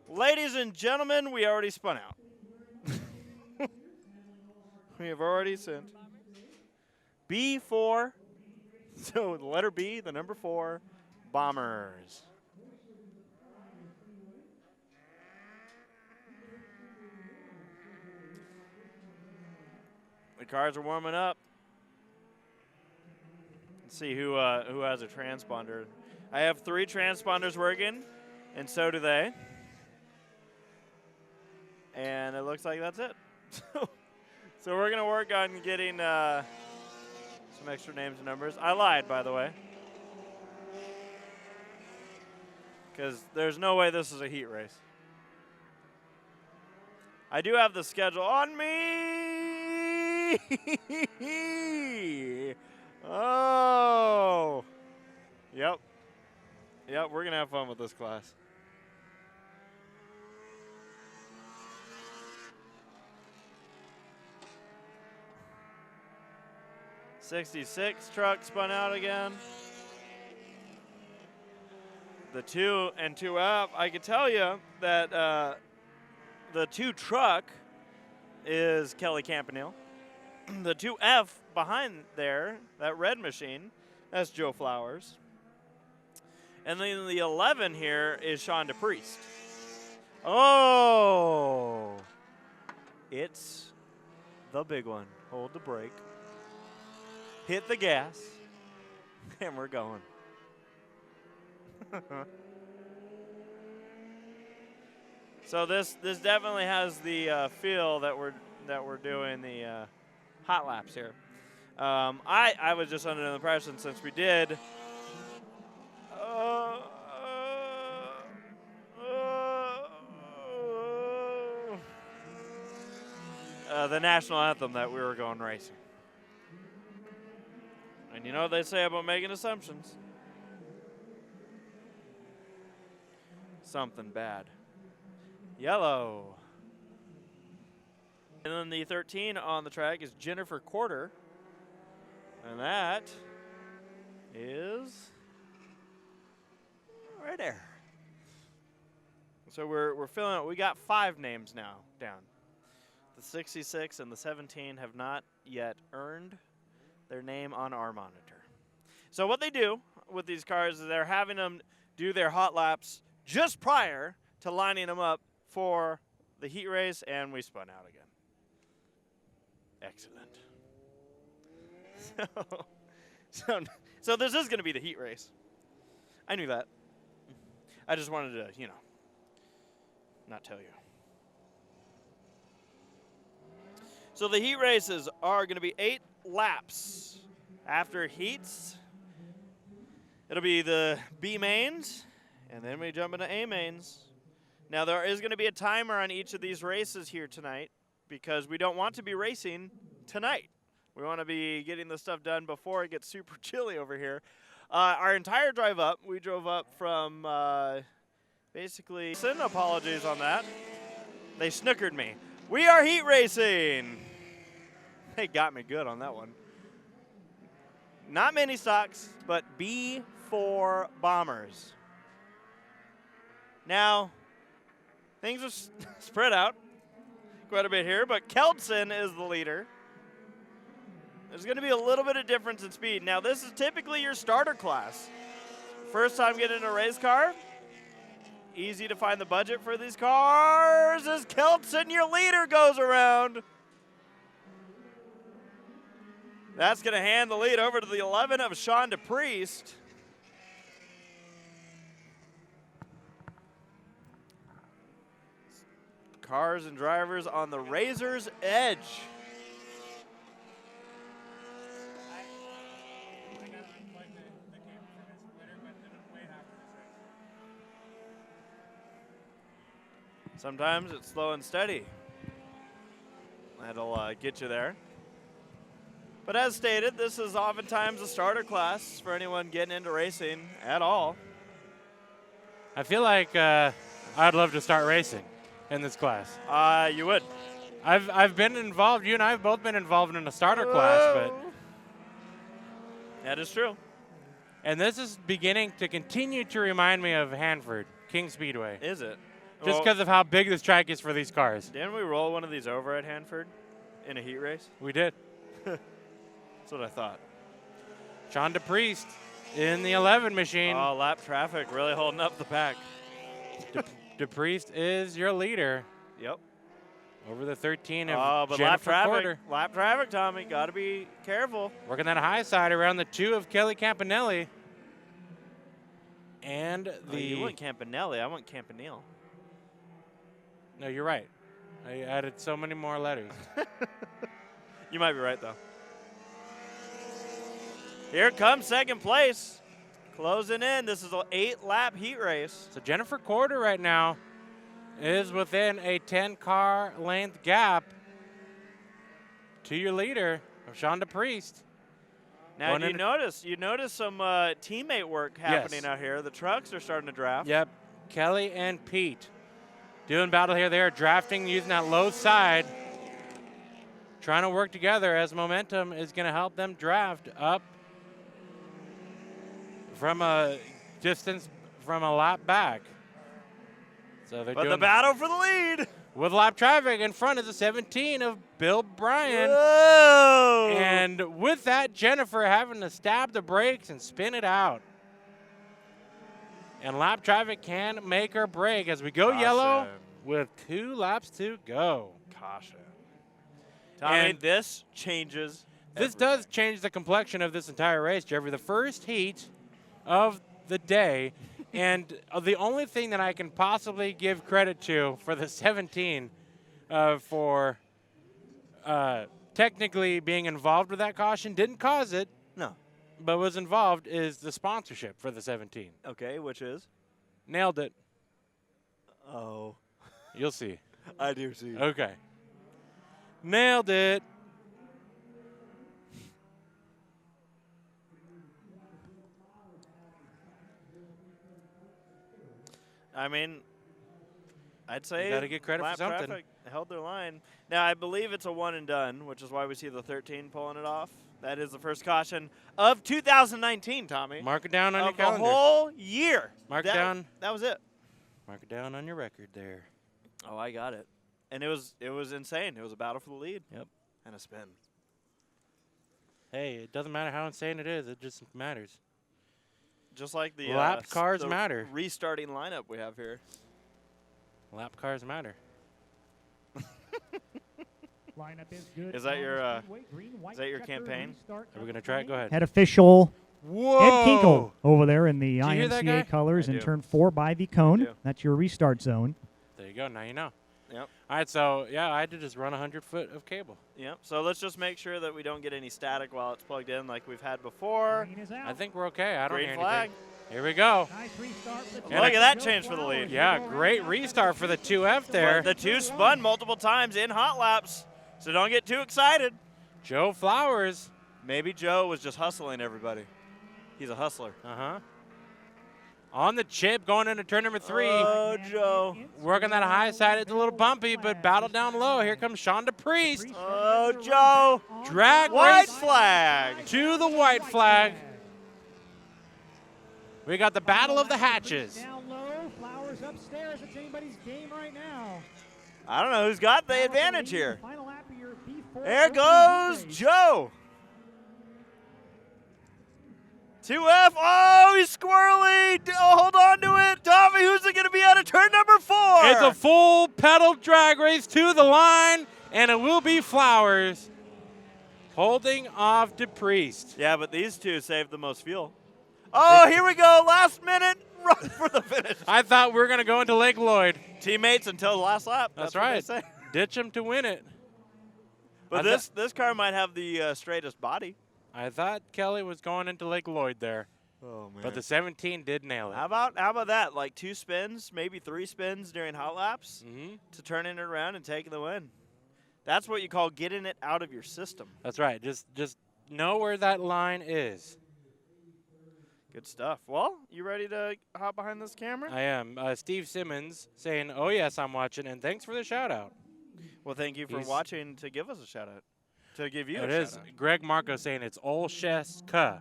Ladies and gentlemen, we already spun out. We have already sent B4. So the letter B, the number 4, Bombers. The cars are warming up. Let's see who has a transponder. I have 3 transponders working, and so do they. And it looks like that's it. So we're going to work on getting some extra names and numbers. I lied, by the way. Because there's no way this is a heat race. I do have the schedule on me. Oh. Yep. Yep, we're going to have fun with this class. '66 truck spun out again. The 2 and 2F, I can tell you that the 2 truck is Kelly Campanile. The 2F behind there, that red machine, that's Joe Flowers. And then the 11 here is Sean DePriest. Oh! It's the big one. Hold the brake. Hit the gas. And we're going. So this definitely has the feel that we're doing the hot laps here. I was just under the impression since we did the national anthem that we were going racing. And you know what they say about making assumptions? Something bad. Yellow. And then the 13 on the track is Jennifer Quarter. And that is right there. So we're filling out. We got 5 names now down. The 66 and the 17 have not yet earned their name on our monitor. So what they do with these cars is they're having them do their hot laps just prior to lining them up for the heat race, and we spun out again. Excellent. So this is going to be the heat race. I knew that. I just wanted to, not tell you. So the heat races are going to be 8 laps. After heats, it'll be the B mains, and then we jump into A mains. Now there is going to be a timer on each of these races here tonight because we don't want to be racing tonight. We want to be getting the stuff done before it gets super chilly over here. Our entire drive up, we drove up from basically, apologies on that. They snookered me. We are heat racing. They got me good on that one. Not many stocks, but B4 Bombers. Now, things are spread out quite a bit here, but Keldson is the leader. There's going to be a little bit of difference in speed. Now, this is typically your starter class. First time getting in a race car. Easy to find the budget for these cars as Keldson, your leader, goes around. That's going to hand the lead over to the 11 of Sean DePriest. Cars and drivers on the razor's edge. Sometimes it's slow and steady. That'll get you there. But as stated, this is oftentimes a starter class for anyone getting into racing at all. I feel like I'd love to start racing in this class. You would. I've been involved. You and I have both been involved in a starter class, but that is true. And this is beginning to continue to remind me of Hanford, King Speedway. Is it? just because of how big this track is for these cars. Didn't we roll one of these over at Hanford in a heat race? We did. That's what I thought. Sean DePriest in the 11 machine. Oh, lap traffic really holding up the pack. DePriest is your leader. Yep. Over the 13 of but Jennifer Porter. lap traffic, Tommy. Got to be careful. Working that high side around the 2 of Kelly Campanelli. And the... you want Campanelli. I want Campanile. No, you're right. I added so many more letters. You might be right, though. Here comes second place. Closing in. This is an 8-lap heat race. So Jennifer Porter right now is within a 10-car length gap to your leader, Sean DePriest. Now, you notice some teammate work happening out here. The trucks are starting to draft. Yep. Kelly and Pete doing battle here. They are drafting using that low side, trying to work together as momentum is going to help them draft up from a distance from a lap back. So they're doing the battle for the lead. With lap traffic in front is the 17 of Bill Bryan. Whoa. And with that, Jennifer having to stab the brakes and spin it out. And lap traffic can make or break as we go yellow with 2 laps to go. Caution. Tommy, and this changes This does change the complexion of this entire race, Jeffrey. The first heat of the day, and the only thing that I can possibly give credit to for the 17 for technically being involved with that caution, didn't cause it. No. But was involved is the sponsorship for the 17. Okay, which is? Nailed it. Oh. You'll see. I do see. Okay. Nailed it. I mean, I'd say you gotta get credit for something. Traffic held their line. Now, I believe it's a one and done, which is why we see the 13 pulling it off. That is the first caution of 2019, Tommy. Mark it down on your calendar. The whole year. Mark it down. That was it. Mark it down on your record there. Oh, I got it. And it was insane. It was a battle for the lead. Yep. And a spin. Hey, it doesn't matter how insane it is. It just matters. Just like the lap cars the matter. Restarting lineup we have here. Lap cars matter. Lineup is good. Is that your campaign? Are we gonna try it? Go ahead. Head official Whoa! Ed Kinkle over there in the you hear that, guy? IMCA colors I in do. turn 4 by the cone. do. That's your restart zone. There you go. Now you know. Yep. All right, so, yeah, I had to just run 100 foot of cable. Yep. So let's just make sure that we don't get any static while it's plugged in like we've had before. Green is out. I think we're okay. I don't Green hear flag. anything. Here we go. Nice restart for the Look at that change for the lead. Yeah, great restart for the 2F there. The 2 spun multiple times in hot laps, so don't get too excited. Joe Flowers. Maybe Joe was just hustling everybody. He's a hustler. Uh-huh. On the chip going into turn number 3. Oh, Joe. Working that high side. It's a little bumpy, but battle down low. Here comes Sean DePriest. Oh, Joe. Drag White race flag. to the white flag. We got the battle of the hatches. Down low, Flowers upstairs. It's anybody's game right now. I don't know who's got the advantage here. Final lap of your B4 There goes Joe. 2F. Oh, he's squirrely. Oh, hold on to it. Tommy, who's it going to be out of turn number 4? It's a full pedal drag race to the line, and it will be Flowers holding off DePriest. Yeah, but these two saved the most fuel. Oh, here we go. Last minute run for the finish. I thought we were going to go into Lake Lloyd. Teammates until the last lap. That's what right. they say. Ditch him to win it. But this car might have the straightest body. I thought Kelly was going into Lake Lloyd there. Oh, man. But the 17 did nail it. How about that? Like 2 spins, maybe 3 spins during hot laps to turning it around and taking the win. That's what you call getting it out of your system. That's right. Just know where that line is. Good stuff. Well, you ready to hop behind this camera? I am. Steve Simmons saying, oh, yes, I'm watching, and thanks for the shout-out. Well, thank you for watching to give us a shout-out. To give you It a is shout-out. Greg Marco saying it's Olsheska.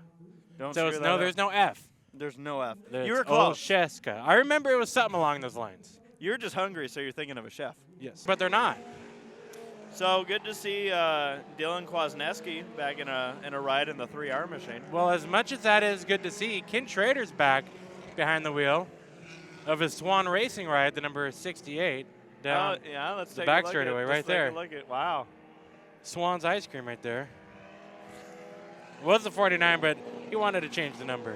Don't So screw it's that up. There's no F. There's no F. It's You were close. Olsheska. I remember it was something along those lines. You're just hungry, so you're thinking of a chef. Yes. But they're not. So good to see Dylan Kwasniewski back in a ride in the 3R machine. Well, as much as that is good to see, Ken Schrader's back behind the wheel of his Swan Racing ride, the number 68, down yeah, let's the take back a look straightaway at, right there. Look at, wow. Swan's Ice Cream right there. It was the 49, but he wanted to change the number.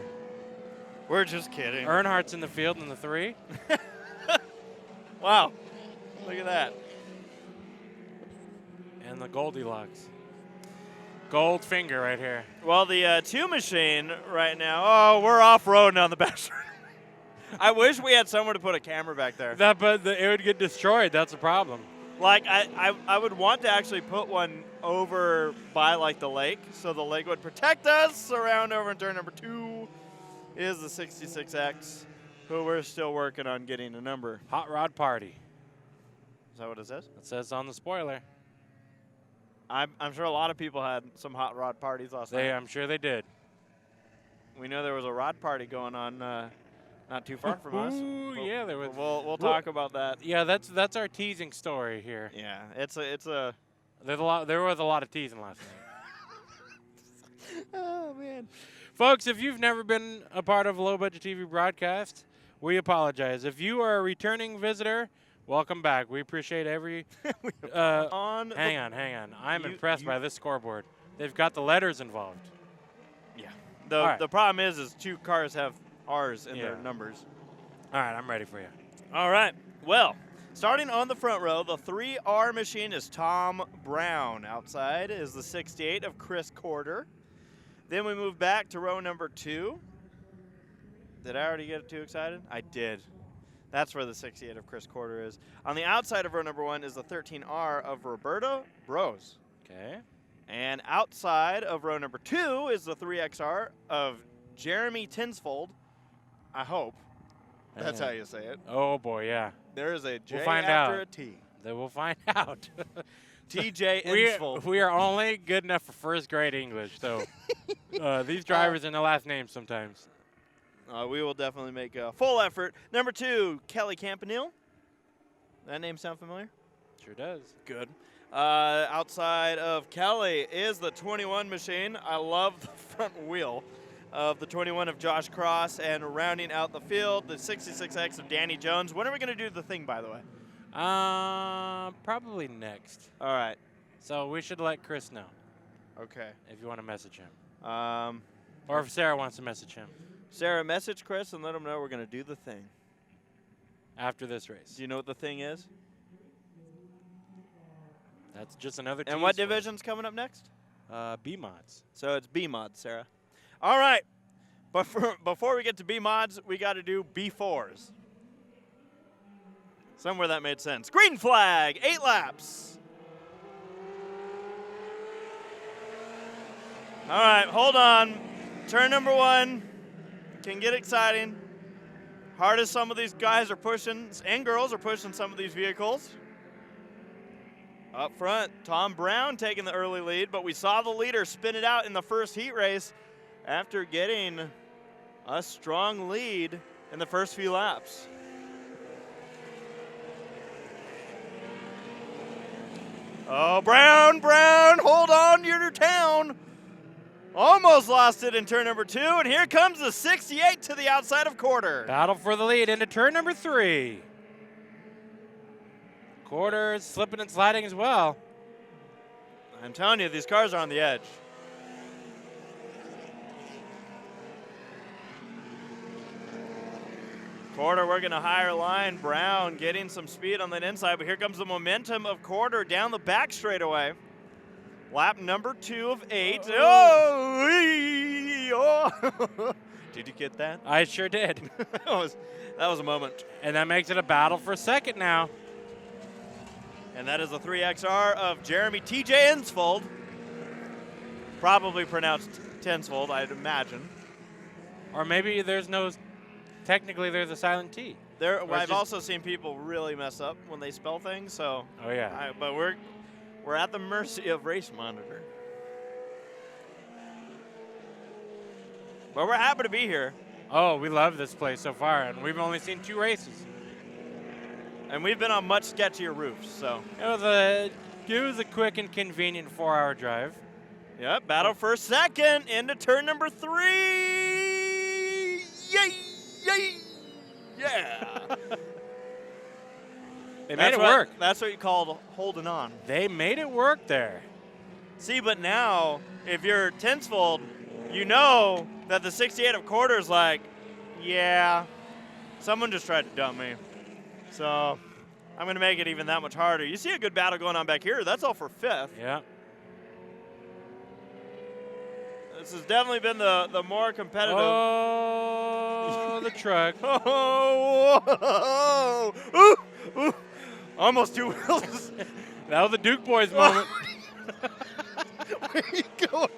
We're just kidding. Earnhardt's in the field in the 3. Wow. Look at that. And the Goldilocks. Gold finger right here. Well, the 2 machine right now, oh, we're off-roading on the back. I wish we had somewhere to put a camera back there. But it would get destroyed. That's the problem. Like, I would want to actually put one over by, like, the lake, so the lake would protect us. Around over in turn number 2 is the 66X, who we're still working on getting a number. Hot Rod Party. Is that what it says? It says on the spoiler. I'm sure a lot of people had some hot rod parties last night. I'm sure they did. We know there was a rod party going on not too far from us. Ooh, yeah, there was. We'll talk about that. Yeah, that's our teasing story here. Yeah, it's a. There was a lot of teasing last night. Oh man, folks, if you've never been a part of a low budget TV broadcast, we apologize. If you are a returning visitor, welcome back. We appreciate every. Hang on. I'm impressed by this scoreboard. They've got the letters involved. Yeah. The problem is 2 cars have R's in their numbers. All right, I'm ready for you. All right. Well, starting on the front row, the 3R machine is Tom Brown. Outside is the 68 of Chris Corder. Then we move back to row number 2. Did I already get too excited? I did. That's where the 68 of Chris Corder is. On the outside of row number 1 is the 13R of Roberto Bros. Okay. And outside of row number 2 is the 3XR of Jeremy Tinsfold. I hope. That's how you say it. Oh, boy, yeah. There is a J we'll find after out. a T. Then we'll find out. TJ Insfold. We are only good enough for first grade English, so these drivers are in the last name sometimes. We will definitely make a full effort. Number 2, Kelly Campanile. That name sound familiar? Sure does. Good. Outside of Kelly is the 21 machine. I love the front wheel of the 21 of Josh Cross, and rounding out the field, the 66X of Danny Jones. When are we going to do the thing, by the way? Probably next. All right. So we should let Chris know. Okay. If you want to message him. Or if Sarah wants to message him. Sarah, message Chris and let him know we're going to do the thing. After this race. Do you know what the thing is? That's just another tease. And what division's coming up next? B-Mods. So it's B-Mods, Sarah. All right. But before we get to B-Mods, we got to do B4s. Somewhere that made sense. Green flag, 8 laps. All right, hold on. Turn number 1 can get exciting. Hard as some of these guys are pushing, and girls are pushing some of these vehicles. Up front, Tom Brown taking the early lead, but we saw the leader spin it out in the first heat race after getting a strong lead in the first few laps. Oh, Brown, hold on, you're town. Almost lost it in turn number 2, and here comes the 68 to the outside of Corder. Battle for the lead into turn number 3. Corder is slipping and sliding as well. I'm telling you, these cars are on the edge. Corder working a higher line. Brown getting some speed on that inside, but here comes the momentum of Corder down the back straightaway. Lap number 2 of 8. Oh! Did you get that? I sure did. that was a moment. And that makes it a battle for second now. And that is the 3XR of Jeremy TJ Insfold. Probably pronounced Tinsfold, I'd imagine. Or maybe technically there's a silent T. I've also seen people really mess up when they spell things, so. Oh, yeah. But we're at the mercy of Race Monitor. But we're happy to be here. Oh, we love this place so far, and we've only seen 2 races. And we've been on much sketchier roofs, so. It was a quick and convenient 4-hour drive. Yep, battle for second into turn number 3. Yay! Yay! Yeah! They made it work. That's what you call holding on. They made it work there. See, but now, if you're Tinsfold, you know that the 68 of quarters like, yeah, someone just tried to dump me. So I'm going to make it even that much harder. You see a good battle going on back here. That's all for 5th. Yeah. This has definitely been the more competitive. Oh, the truck. Oh, ooh, ooh. Almost 2 wheels. That was the Duke Boys moment. Where are you going?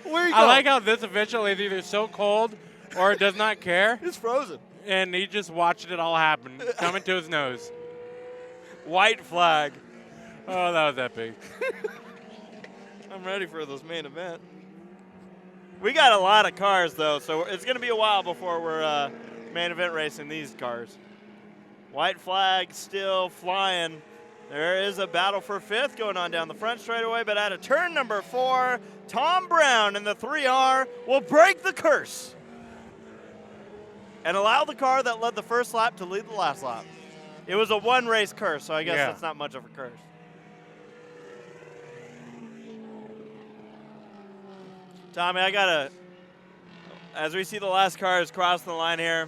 Where are you I going? like how this official is either so cold or does not care, It's frozen. and he just watched it all happen, coming to his nose. White flag. Oh, that was epic. I'm ready for this main event. We got a lot of cars, though, so it's going to be a while before we're main event racing these cars. White flag still flying. There is a battle for 5th going on down the front straightaway, but at a turn number 4, Tom Brown in the 3R will break the curse and allow the car that led the first lap to lead the last lap. It was a one-race curse, so I guess that's not much of a curse. Tommy, as we see the last cars cross the line here,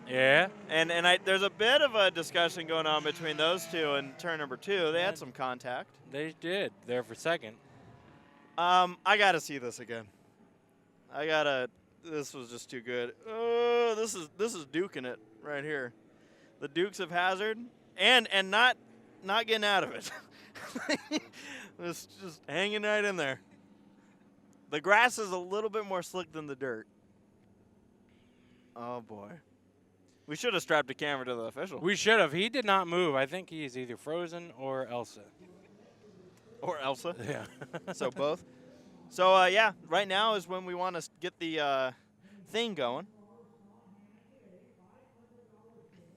Yeah. and there's a bit of a discussion going on between those two in turn number 2. They had some contact. They did. There for second. I got to see this again. This was just too good. Oh, this is duking it right here. The Dukes of Hazzard, and not getting out of it. It's just hanging right in there. The grass is a little bit more slick than the dirt. Oh boy. We should have strapped a camera to the official. We should have. He did not move. I think he's either frozen or Elsa. Or Elsa. Yeah. So both. So yeah, right now is when we want to get the thing going.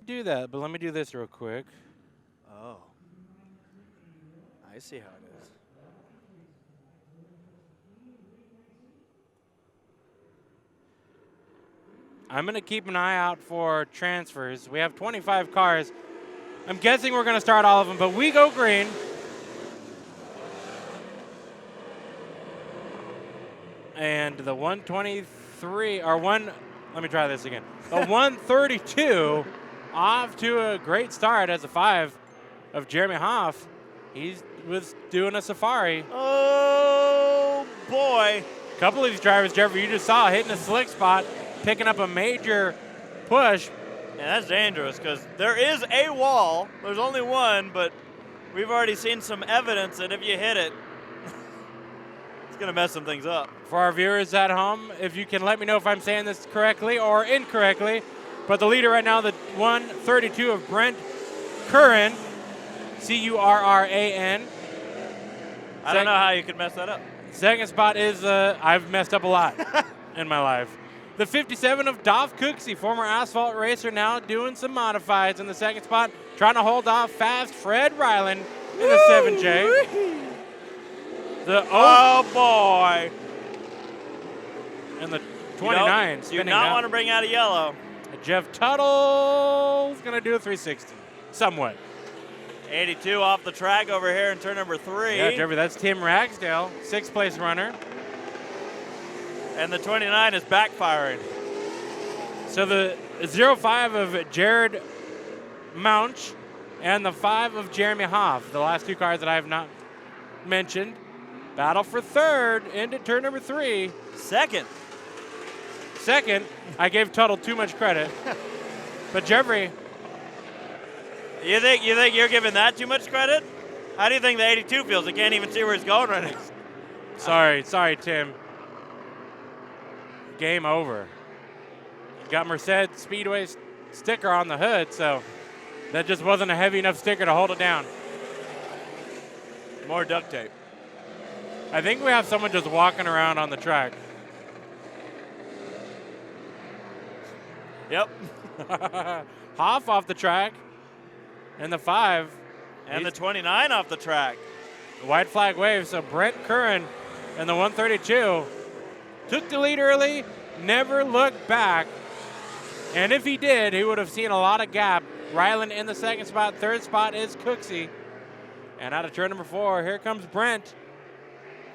Do that, but let me do this real quick. Oh. I see how it is. I'm going to keep an eye out for transfers. We have 25 cars. I'm guessing we're going to start all of them, but we go green. And the 123, or let me try this again. The 132 off to a great start as a 5 of Jeremy Hoff. He was doing a safari. Oh, boy. A couple of these drivers, Jeffrey, you just saw hitting a slick spot, picking up a major push. Yeah, that's dangerous because there is a wall. There's only one, but we've already seen some evidence that if you hit it, it's going to mess some things up. For our viewers at home, if you can let me know if I'm saying this correctly or incorrectly, but the leader right now, the 132 of Brent Curran, Curran. I don't know how you could mess that up. Second spot is, I've messed up a lot in my life. The 57 of Dolph Cooksey, former asphalt racer, now doing some modifieds in the second spot, trying to hold off fast Fred Ryland in the 7J. The Oh, boy. And the 29 Do spinning not out. want to bring out a yellow. Jeff Tuttle's going to do a 360, somewhat. 82 off the track over here in turn number 3. Yeah, Jeffrey, that's Tim Ragsdale, 6th place runner. And the 29 is backfiring. So the 05 of Jared Mounch and the 5 of Jeremy Hoff, the last two cars that I have not mentioned. Battle for third into turn number 3. Second, I gave Tuttle too much credit. But Jeffrey, you think you're giving that too much credit? How do you think the 82 feels? He can't even see where he's going right now. sorry, Tim. Game over. Got Merced Speedway sticker on the hood, so that just wasn't a heavy enough sticker to hold it down. More duct tape. I think we have someone just walking around on the track. Yep. Hoff off the track. And the 5. And the 29 off the track. White flag wave. So Brent Curran and the 132 took the lead early, never looked back. And if he did, he would have seen a lot of gap. Ryland in the second spot. Third spot is Cooksey. And out of turn number 4, here comes Brent.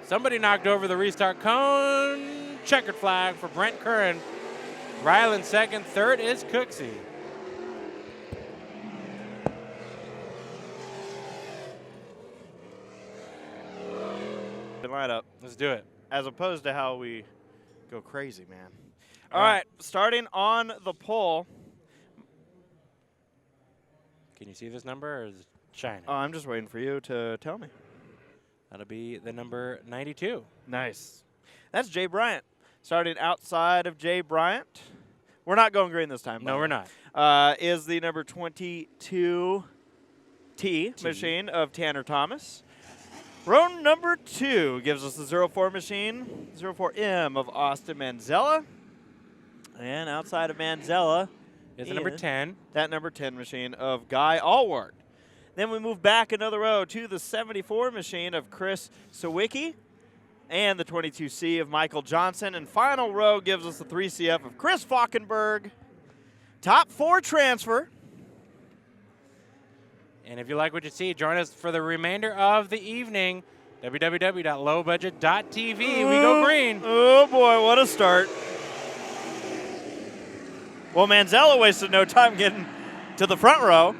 Somebody knocked over the restart cone. Checkered flag for Brent Curran. Ryland second. Third is Cooksey. Lineup. Let's do it. As opposed to how we go crazy, man. All right, starting on the pole. Can you see this number or is it shining? Oh, I'm just waiting for you to tell me. That'll be the number 92. Nice. That's Jay Bryant. Starting outside of Jay Bryant. We're not going green this time. No, we're not. Is the number 22 T machine of Tanner Thomas. Row number 2 gives us the 04 machine, 04M of Austin Manzella. And outside of Manzella is the number 10. That number 10 machine of Guy Allward. Then we move back another row to the 74 machine of Chris Sawicki and the 22C of Michael Johnson. And final row gives us the 3CF of Chris Falkenberg. Top 4 transfer. And if you like what you see, join us for the remainder of the evening. www.lowbudget.tv. We go green. Oh, boy, what a start. Well, Manzella wasted no time getting to the front row.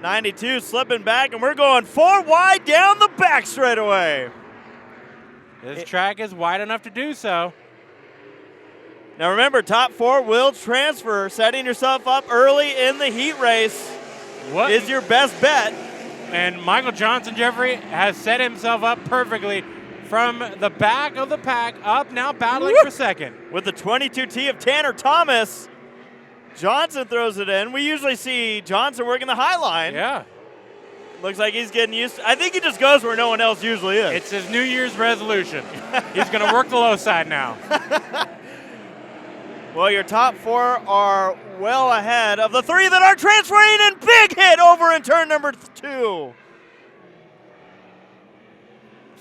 92 slipping back, and we're going 4 wide down the back straightaway. This track is wide enough to do so. Now remember, top 4 will transfer. Setting yourself up early in the heat race is your best bet. And Michael Johnson, Jeffrey, has set himself up perfectly from the back of the pack up, now battling for second. With the 22T of Tanner Thomas, Johnson throws it in. We usually see Johnson working the high line. Yeah. Looks like he's getting used to I think he just goes where no one else usually is. It's his New Year's resolution. He's going to work the low side now. Well, your top 4 are well ahead of the 3 that are transferring, and big hit over in turn number 2.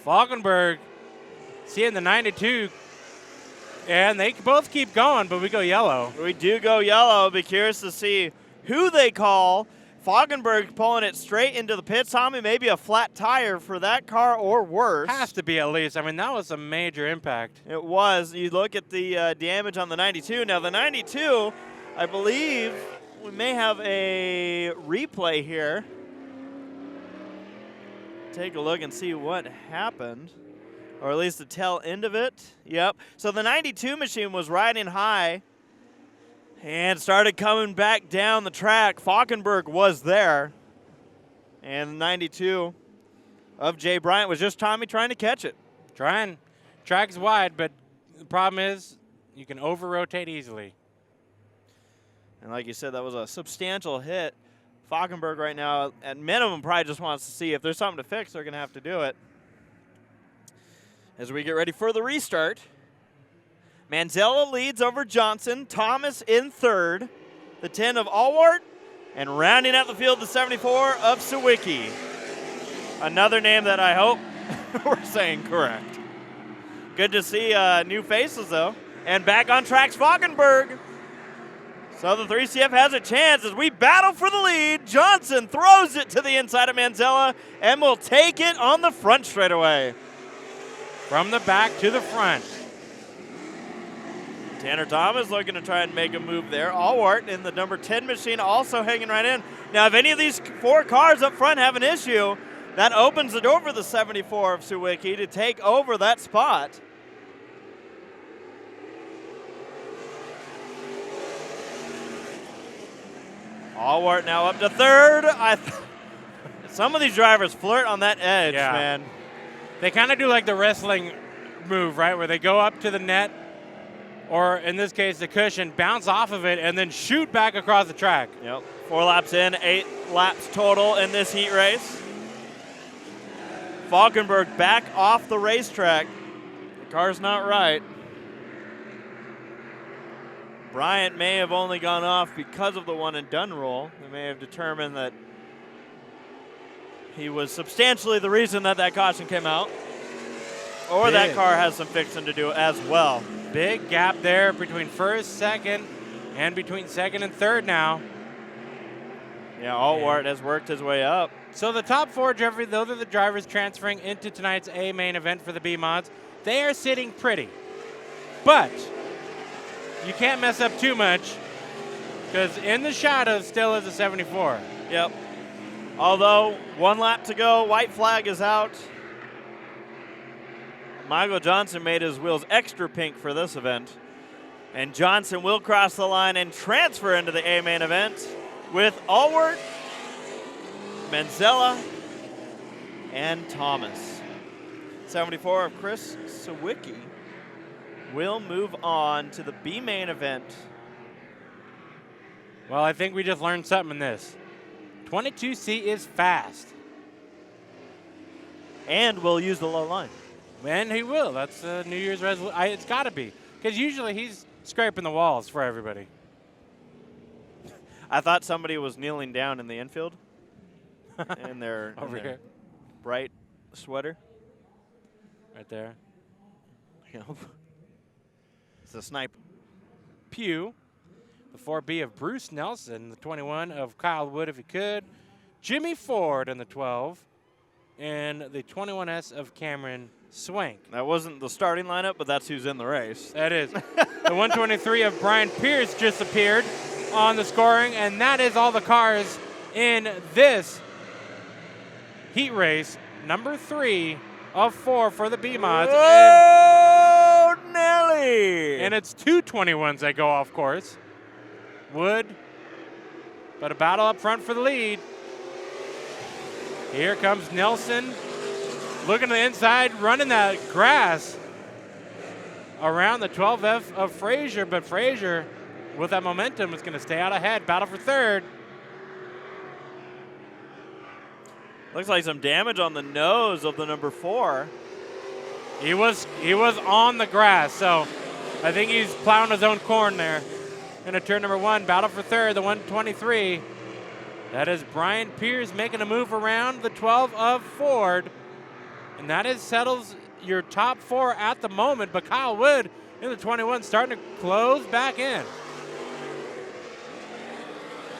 Falkenberg seeing the 92, and they both keep going, but we go yellow. We do go yellow. Be curious to see who they call. Falkenberg pulling it straight into the pits. Tommy, maybe a flat tire for that car or worse. Has to be at least. I mean, that was a major impact. It was. You look at the damage on the 92. Now, the 92, I believe we may have a replay here. Take a look and see what happened, or at least the tail end of it. Yep. So the 92 machine was riding high and started coming back down the track. Falkenberg was there, and the 92 of Jay Bryant was just Tommy trying to catch it. Trying. Track's wide, but the problem is you can over-rotate easily. And like you said, that was a substantial hit. Falkenberg right now, at minimum, probably just wants to see if there's something to fix, they're going to have to do it. As we get ready for the restart, Manzella leads over Johnson, Thomas in third, the 10 of Allward, and rounding out the field, the 74 of Sawicki. Another name that I hope we're saying correct. Good to see new faces, though. And back on track's Falkenberg. So the 3CF has a chance as we battle for the lead. Johnson throws it to the inside of Manzella and will take it on the front straightaway. From the back to the front. Tanner Thomas looking to try and make a move there. Allward in the number 10 machine also hanging right in. Now, if any of these 4 cars up front have an issue, that opens the door for the 74 of Sawicki to take over that spot. Allward now up to third. Some of these drivers flirt on that edge, man. They kind of do like the wrestling move, right, where they go up to the net, or in this case the cushion, bounce off of it, and then shoot back across the track. Yep. 4 laps in, 8 laps total in this heat race. Falkenberg back off the racetrack. The car's not right. Bryant may have only gone off because of the one and done rule. They may have determined that he was substantially the reason that caution came out. Or that Big. car has some fixing to do as well. Big gap there between first, second, and between second and third now. Yeah, Altwart has worked his way up. So the top four, Jeffrey, those are the drivers transferring into tonight's A main event for the B mods. They are sitting pretty. But you can't mess up too much because in the shadows still is a 74. Yep. Although 1 lap to go, white flag is out. Michael Johnson made his wheels extra pink for this event. And Johnson will cross the line and transfer into the A main event with Allward, Manzella, and Thomas. 74 of Chris Sawicki will move on to the B main event. Well, I think we just learned something in this. 22C is fast. And will use the low line. And he will. That's a New Year's resolution. It's got to be. Because usually he's scraping the walls for everybody. I thought somebody was kneeling down in the infield in their, Over here. bright sweater. Right there. Yep. It's a snipe. Pugh. The 4B of Bruce Nelson. The 21 of Kyle Wood, if he could. Jimmy Ford in the 12. And the 21S of Cameron Swank. That wasn't the starting lineup, but that's who's in the race. That is. The 123 of Brian Pierce just appeared on the scoring, and that is all the cars in this heat race. Number 3 of 4 for the B mods. Oh, Nelly! And it's 2 21s that go off course. Wood, but a battle up front for the lead. Here comes Nelson, looking to the inside, running that grass around the 12F of Frazier, but Frazier, with that momentum, is going to stay out ahead. Battle for third. Looks like some damage on the nose of the number 4. He was on the grass, so I think he's plowing his own corn there. Into turn number 1, battle for third, the 123. That is Brian Pierce making a move around the 12 of Ford. And that settles your top 4 at the moment, but Kyle Wood in the 21 starting to close back in.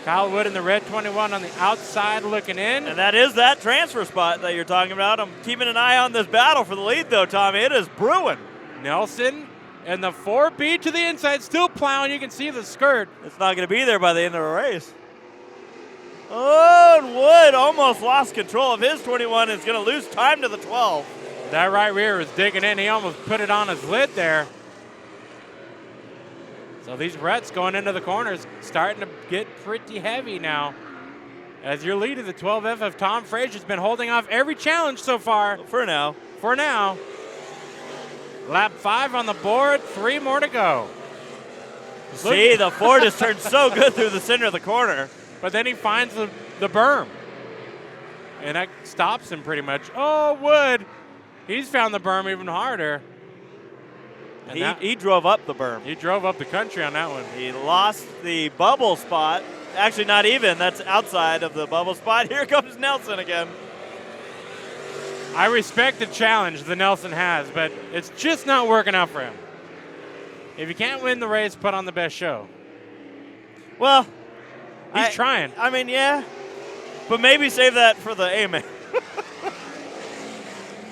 Kyle Wood in the red 21 on the outside looking in. And that is that transfer spot that you're talking about. I'm keeping an eye on this battle for the lead, though, Tommy. It is brewing. Nelson and the 4B to the inside, still plowing. You can see the skirt. It's not going to be there by the end of the race. Oh, and Wood almost lost control of his 21 and is going to lose time to the 12. That right rear was digging in. He almost put it on his lid there. So these ruts going into the corners starting to get pretty heavy now. As your leader, the 12F of Tom Frazier, has been holding off every challenge so far. For now. For now. Lap 5 on the board, 3 more to go. See, the Ford has turned so good through the center of the corner. But then he finds the berm. And that stops him pretty much. Oh, Wood. He's found the berm even harder. He drove up the berm. He drove up the country on that one. He lost the bubble spot. Actually, not even. That's outside of the bubble spot. Here comes Nelson again. I respect the challenge that Nelson has, but it's just not working out for him. If you can't win the race, put on the best show. Well, he's trying. I mean, yeah. But maybe save that for the A-man.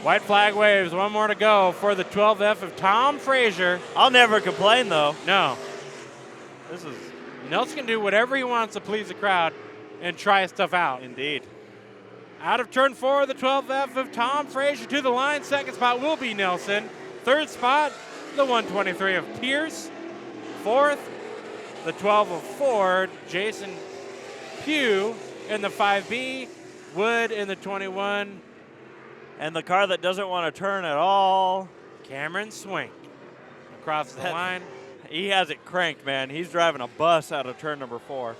White flag waves, 1 more to go for the 12F of Tom Frazier. I'll never complain, though. No. This is Nelson can do whatever he wants to please the crowd and try stuff out. indeed. Out of turn 4, the 12F of Tom Frazier to the line. Second spot will be Nelson. Third spot, the 123 of Pierce. Fourth, the 12 of Ford, Jason Pugh in the 5B. Wood in the 21. And the car that doesn't want to turn at all. Cameron Swank across the line. He has it cranked, man. He's driving a bus out of turn number 4.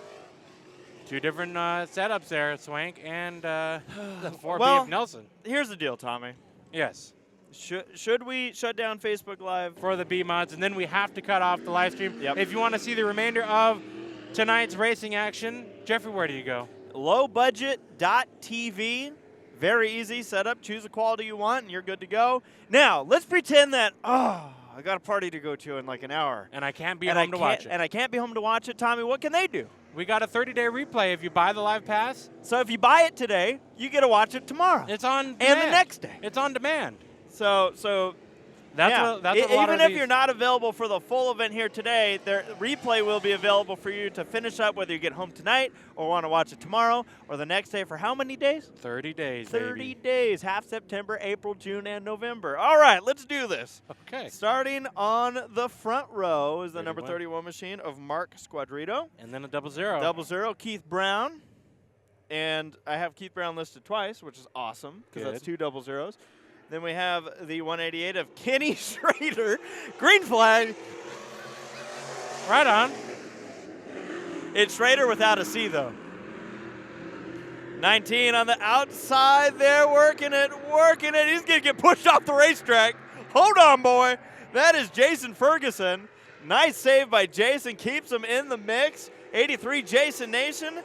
2 different setups there, Swank and the 4B Well, of Nelson. Here's the deal, Tommy. Yes. Should we shut down Facebook Live? For the B mods, and then we have to cut off the live stream. Yep. If you want to see the remainder of tonight's racing action, Jeffrey, where do you go? Lowbudget.tv. Very easy setup. Choose the quality you want, and you're good to go. Now, let's pretend that, I got a party to go to in like an hour. And I can't be home to watch it. And I can't be home to watch it. Tommy, what can they do? We got a 30-day replay if you buy the live pass. So if you buy it today, you get to watch it tomorrow. It's on demand. And the next day. It's on demand. So That's yeah. what a lot Even of if these- you're not available for the full event here today, the replay will be available for you to finish up whether you get home tonight or want to watch it tomorrow or the next day for how many days? 30 days, 30 baby. days, half September, April, June, and November. All right, let's do this. Okay. Starting on the front row is the number 31. 31 machine of Mark Squadrito. And then a 00. 00, Keith Brown. And I have Keith Brown listed twice, which is awesome because that's Good. 2 00s. Then we have the 188 of Kenny Schrader. Green flag. Right on. It's Schrader without a C, though. 19 on the outside there, working it. He's going to get pushed off the racetrack. Hold on, boy. That is Jason Ferguson. Nice save by Jason. Keeps him in the mix. 83, Jason Nation.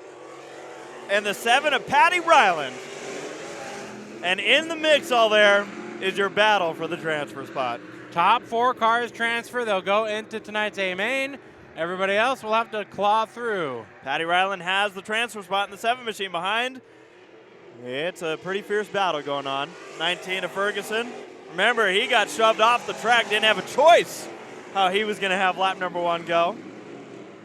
And the 7 of Patty Ryland. And in the mix all there is your battle for the transfer spot. Top 4 cars transfer. They'll go into tonight's A main. Everybody else will have to claw through. Patty Ryland has the transfer spot in the 7 machine behind. It's a pretty fierce battle going on. 19 of Ferguson. Remember, he got shoved off the track, didn't have a choice how he was going to have lap number 1 go.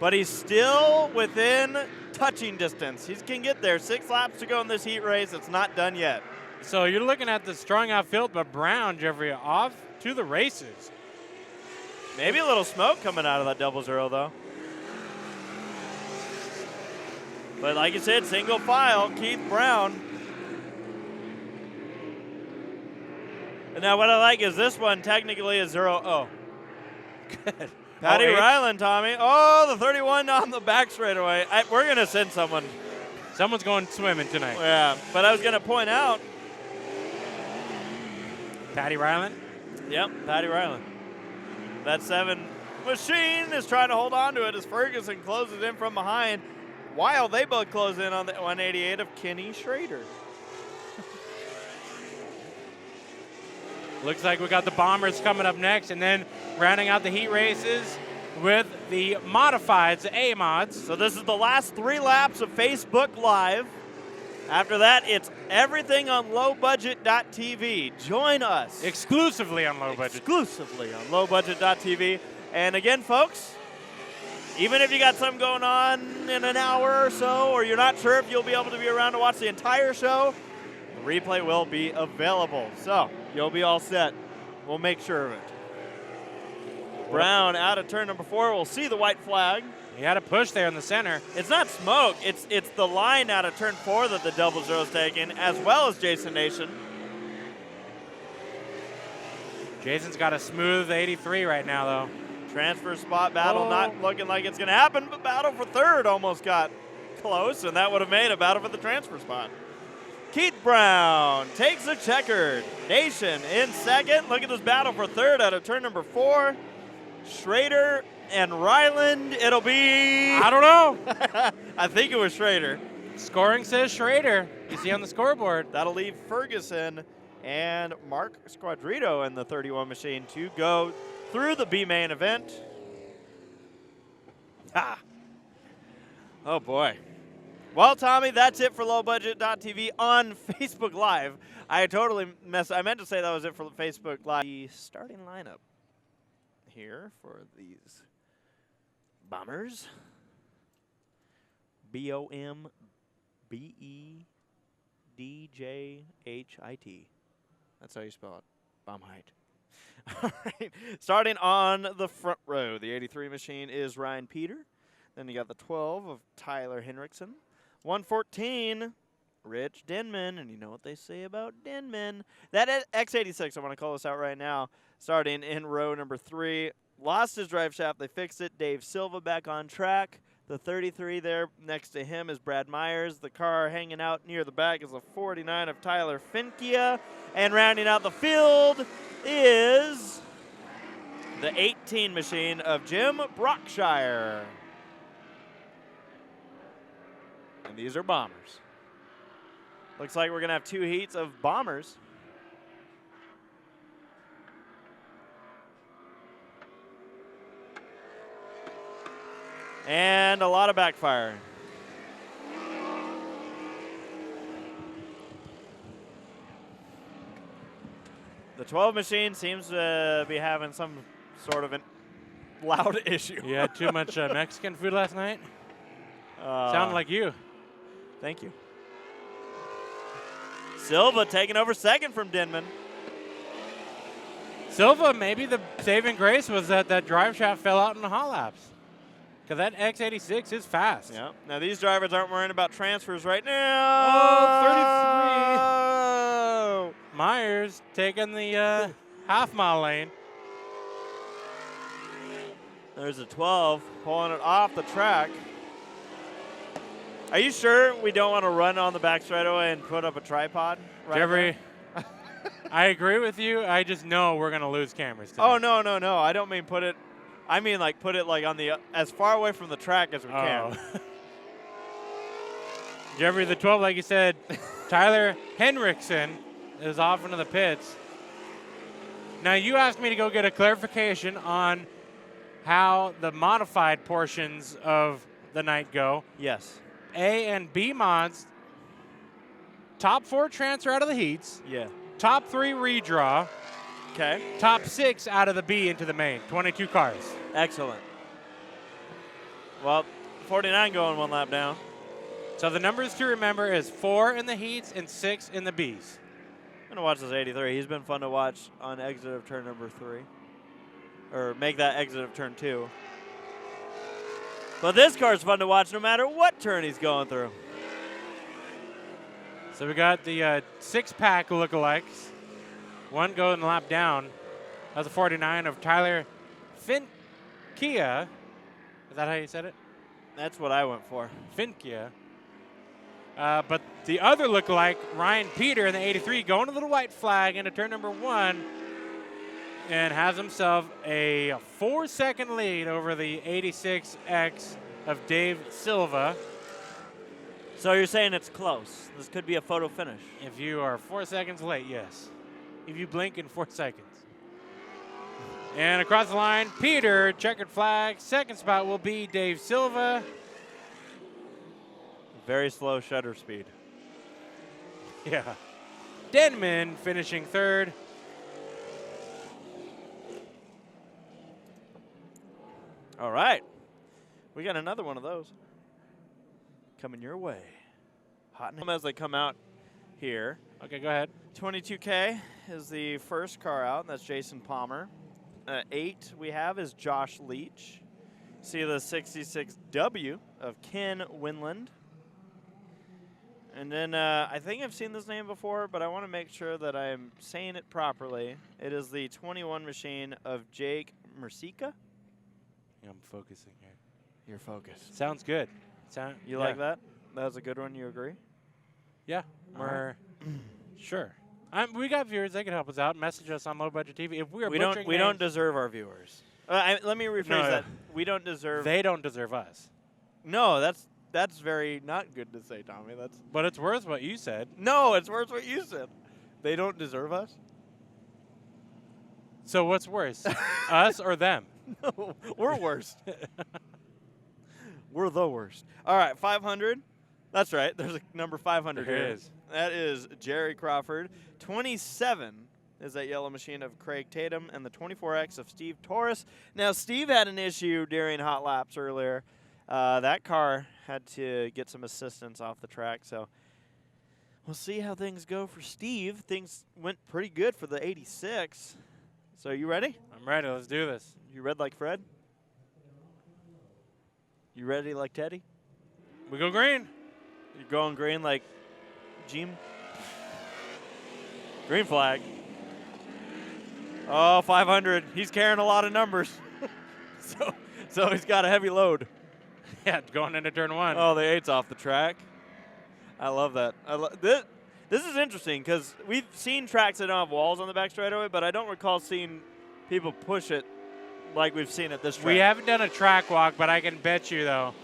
But he's still within touching distance. He can get there. 6 laps to go in this heat race. It's not done yet. So you're looking at the strong outfield, but Brown, Jeffrey, off to the races. Maybe a little smoke coming out of that 00, though. But like you said, single file, Keith Brown. And now what I like is this one technically is 0-0. Good. Patty Oh, Ryland, Tommy. Oh, the 31 on the back straightaway. We're going to send someone. Someone's going swimming tonight. Yeah, but I was going to point out. Patty Ryland. Yep, Patty Ryland. That 7 machine is trying to hold on to it as Ferguson closes in from behind while they both close in on the 188 of Kenny Schrader. Looks like we got the Bombers coming up next, and then rounding out the heat races with the modifieds, the A mods. So this is the last 3 laps of Facebook Live. After that, it's everything on lowbudget.tv. Join us. Exclusively on low budget. Exclusively on lowbudget.tv. And again, folks, even if you got something going on in an hour or so, or you're not sure if you'll be able to be around to watch the entire show, the replay will be available. So you'll be all set. We'll make sure of it. Brown out of turn number 4. We'll see the white flag. He had a push there in the center. It's not smoke. It's the line out of turn 4 that the 00's taken, as well as Jason Nation. Jason's got a smooth 83 right now, though. Transfer spot battle not looking like it's going to happen, but battle for 3rd almost got close, and that would have made a battle for the transfer spot. Keith Brown takes a checkered. Nation in 2nd. Look at this battle for 3rd out of turn number 4. Schrader and Ryland. It'll be... I don't know. I think it was Schrader. Scoring says Schrader. You see on the scoreboard. That'll leave Ferguson and Mark Squadrito in the 31 machine to go through the B main event. Ah. Oh, boy. Well, Tommy, that's it for lowbudget.tv on Facebook Live. I totally I meant to say that was it for Facebook Live. The starting lineup here for these Bombers. BOMBEDJHIT. That's how you spell it. Bombhite. All right. Starting on the front row, the 83 machine is Ryan Peter. Then you got the 12 of Tyler Henriksen. 114, Rich Denman. And you know what they say about Denman. That X86, I want to call this out right now. Starting in row number 3. Lost his drive shaft. They fixed it. Dave Silva back on track. The 33 there next to him is Brad Myers. The car hanging out near the back is a 49 of Tyler Finkia. And rounding out the field is the 18 machine of Jim Brockshire. And these are bombers. Looks like we're going to have 2 heats of bombers. And a lot of backfire. The 12 machine seems to be having some sort of a loud issue. You had too much Mexican food last night? Sound like you. Thank you. Silva taking over second from Denman. Silva, maybe the saving grace was that that drive shaft fell out in the hot laps. Because that X86 is fast. Yeah. Now these drivers aren't worrying about transfers right now. Oh, 33. Myers taking the half-mile lane. There's a 12 pulling it off the track. Are you sure we don't want to run on the back straightaway and put up a tripod? Right Jeffrey, I agree with you. I just know we're going to lose cameras today. Oh, no. I don't mean put it. I mean like put it like on the as far away from the track as we can. Jeffrey, the 12, like you said, Tyler Henriksen is off into the pits. Now, you asked me to go get a clarification on how the modified portions of the night go. Yes. A and B mods, top 4 transfer out of the heats. Yeah. Top 3 redraw. Okay. Top 6 out of the B into the main. 22 cars. Excellent. Well, 49 going 1 lap down. So the numbers to remember is 4 in the heats and 6 in the Bs. I'm going to watch this 83. He's been fun to watch on exit of turn number 3. Or make that exit of turn 2. But this car's fun to watch no matter what turn he's going through. So we got the 6-pack lookalikes. One going lap down. That's a 49 of Tyler Finkia. Is that how you said it? That's what I went for. Finkia. But the other lookalike, Ryan Peter in the 83, going to the white flag into turn number 1 and has himself a 4-second lead over the 86X of Dave Silva. So you're saying it's close. This could be a photo finish. If you are 4 seconds late, yes. If you blink in 4 seconds. And across the line, Peter, checkered flag. Second spot will be Dave Silva. Very slow shutter speed. Yeah. Denman finishing 3rd. All right. We got another one of those coming your way. Hot and as they come out here. Okay, go ahead. 22K is the first car out, and that's Jason Palmer. 8 we have is Josh Leach. See the 66W of Ken Winland. And then I think I've seen this name before, but I want to make sure that I'm saying it properly. It is the 21 machine of Jake Mercica. I'm focusing here. You're focused. Sounds good. You like that? That was a good one. You agree? Yeah. We're sure. We got viewers. They can help us out. Message us on Low Budget TV. If we are butchering we don't deserve our viewers. Let me rephrase that. We don't deserve. They don't deserve us. No, that's very not good to say, Tommy. But it's worth what you said. No, it's worth what you said. They don't deserve us. So what's worse, us or them? No, we're worst. We're the worst. All right, 500. That's right. There's a number 500 There here. is. That is Jerry Crawford. 27 is that yellow machine of Craig Tatum, and the 24X of Steve Torres. Now, Steve had an issue during hot laps earlier. That car had to get some assistance off the track, so we'll see how things go for Steve. Things went pretty good for the 86. So you ready? I'm ready. Let's do this. You red like Fred? You ready like Teddy? We go green. You're going green like Jim? Green flag. Oh, 500. He's carrying a lot of numbers. so he's got a heavy load. Yeah, going into turn 1. Oh, the 8's off the track. I love that. This is interesting because we've seen tracks that don't have walls on the back straightaway, but I don't recall seeing people push it like we've seen at this track. We haven't done a track walk, but I can bet you, though,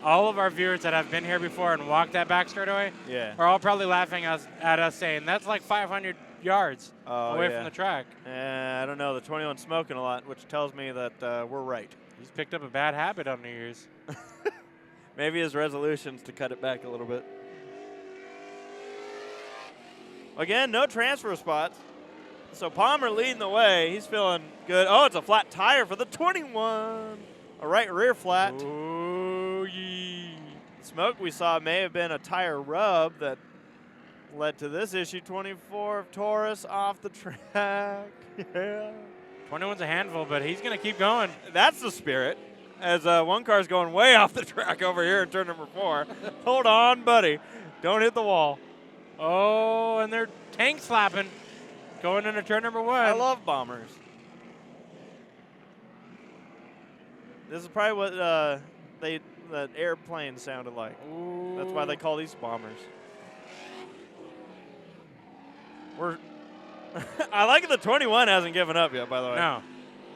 all of our viewers that have been here before and walked that back straightaway are all probably laughing at us saying, that's like 500 yards away from the track. I don't know. The 21's smoking a lot, which tells me that we're right. He's picked up a bad habit on New Year's. Maybe his resolution's to cut it back a little bit. Again, no transfer spots. So Palmer leading the way. He's feeling good. Oh, it's a flat tire for the 21. A right rear flat. Oh, yeah. Smoke we saw may have been a tire rub that led to this issue. 24 Taurus off the track. Yeah. 21's a handful, but he's going to keep going. That's the spirit. As one car's going way off the track over here in turn number 4. Hold on, buddy. Don't hit the wall. Oh, and they're tank slapping going into turn number 1. I love bombers. This is probably what that airplane sounded like. Ooh. That's why they call these bombers. I like the 21 hasn't given up yet, by the way. No.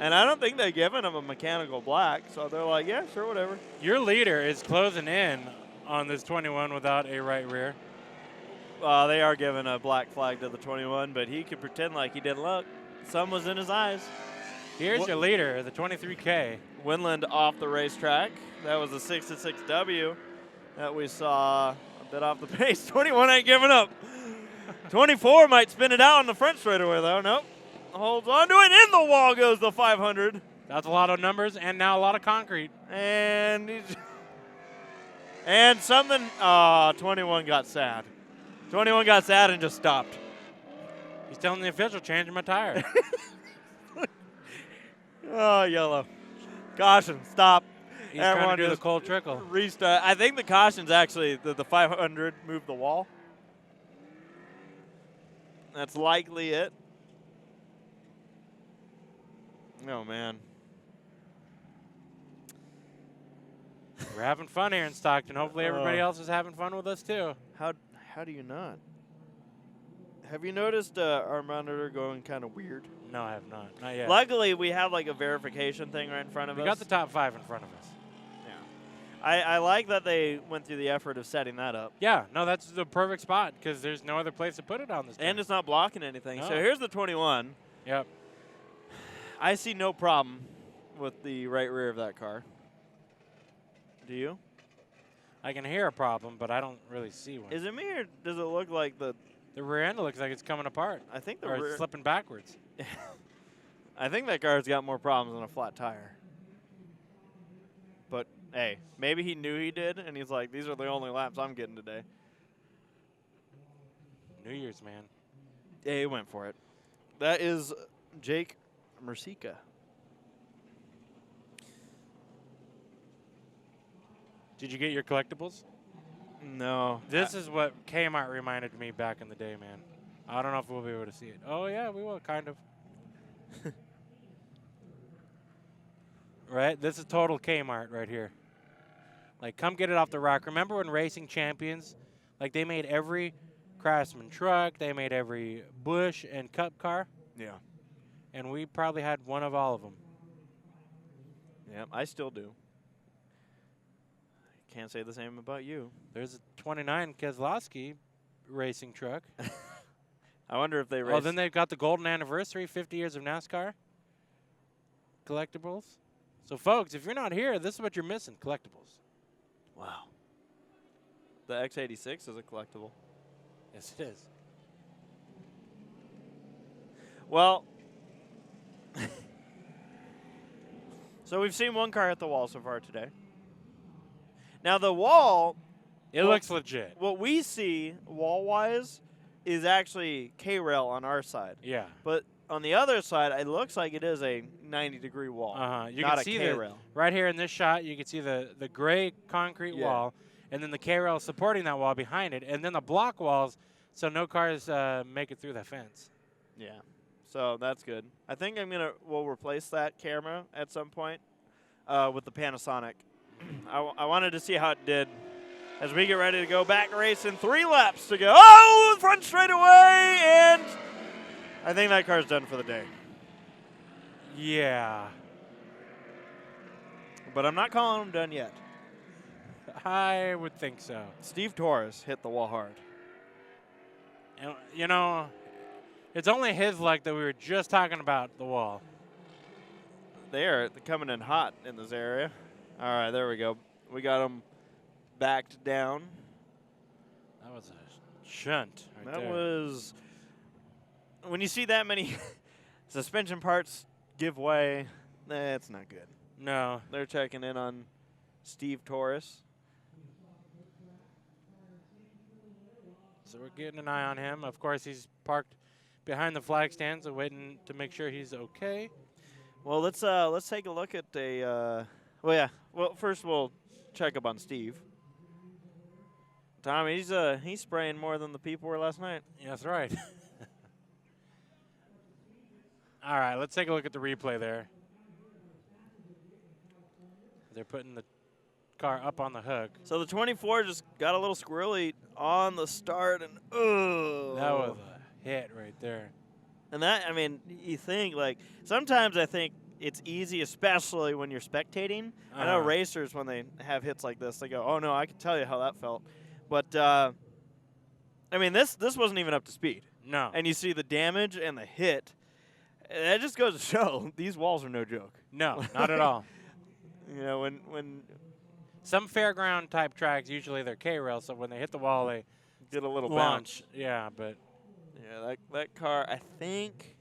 And I don't think they've given him a mechanical black, so they're like, yeah, sure, whatever. Your leader is closing in on this 21 without a right rear. They are giving a black flag to the 21, but he could pretend like he didn't look. Sun was in his eyes. Here's your leader, the 23K. Winland off the racetrack. That was a 6-6W that we saw a bit off the pace. 21 ain't giving up. 24 might spin it out on the front straightaway, though. Nope. Holds on to it. In the wall goes the 500. That's a lot of numbers and now a lot of concrete. And something. 21 got sad. 21 got sad and just stopped. He's telling the official, changing my tire. Oh, yellow. Caution, stop. He's trying to do the cold trickle. Restart. I think the caution's actually the 500 moved the wall. That's likely it. Oh, man. We're having fun here in Stockton. Hopefully everybody else is having fun with us, too. How do you not? Have you noticed our monitor going kind of weird? No, I have not. Not yet. Luckily, we have like a verification thing right in front of us. We got the top 5 in front of us. Yeah. I like that they went through the effort of setting that up. Yeah, no, that's the perfect spot because there's no other place to put it on this And it's not blocking anything. No. So here's the 21. Yep. I see no problem with the right rear of that car. Do you? I can hear a problem, but I don't really see one. Is it me or does it look like the rear end looks like it's coming apart. I think the or rear it's slipping backwards. I think that car's got more problems than a flat tire. But hey, maybe he knew he did and he's like, these are the only laps I'm getting today. New Year's, man. Yeah, he went for it. That is Jake Mercica. Did you get your collectibles? No. This is what Kmart reminded me back in the day, man. I don't know if we'll be able to see it. Oh, yeah, we will, kind of. Right? This is total Kmart right here. Like, come get it off the rack. Remember when Racing Champions, like, they made every Craftsman truck, they made every Bush and Cup car? Yeah. And we probably had one of all of them. Yeah, I still do. Can't say the same about you. There's a 29 Keselowski racing truck. I wonder if they race. Oh, then they've got the golden anniversary, 50 years of NASCAR. Collectibles. So, folks, if you're not here, this is what you're missing, collectibles. Wow. The X86 is a collectible. Yes, it is. Well, so we've seen one car hit the wall so far today. Now, the wall, It looks legit. what we see wall-wise is actually K-rail on our side. Yeah. But on the other side, it looks like it is a 90-degree wall, You not can a see K-rail. right here in this shot, you can see the gray concrete Yeah. wall, and then the K-rail supporting that wall behind it, and then the block walls so no cars make it through that fence. Yeah. So that's good. I think we'll replace that camera at some point with the Panasonic I wanted to see how it did as we get ready to go back racing. 3 laps to go. Oh, front straightaway, and I think that car's done for the day. Yeah. But I'm not calling him done yet. I would think so. Steve Torres hit the wall hard. And, you know, it's only his luck that we were just talking about the wall. They are coming in hot in this area. All right, there we go. We got them backed down. That was a shunt right That there. was, when you see that many suspension parts give way, that's not good. No. They're checking in on Steve Torres. So we're getting an eye on him. Of course, he's parked behind the flag stand, so waiting to make sure he's okay. Well, let's take a look at a. Well, first we'll check up on Steve. Tom, he's spraying more than the people were last night. Yeah, that's right. All right, let's take a look at the replay there. They're putting the car up on the hook. So the 24 just got a little squirrely on the start, and That was a hit right there. And that, I mean, you think, like, sometimes I think it's easy, especially when you're spectating. I know racers, when they have hits like this, they go, oh, no, I can tell you how that felt. But, I mean, this wasn't even up to speed. No. And you see the damage and the hit. That just goes to show these walls are no joke. No, not at all. You know, when some fairground type tracks, usually they're K-rail, so when they hit the wall, they get a little launch. bounce. Yeah, but yeah, that car, I think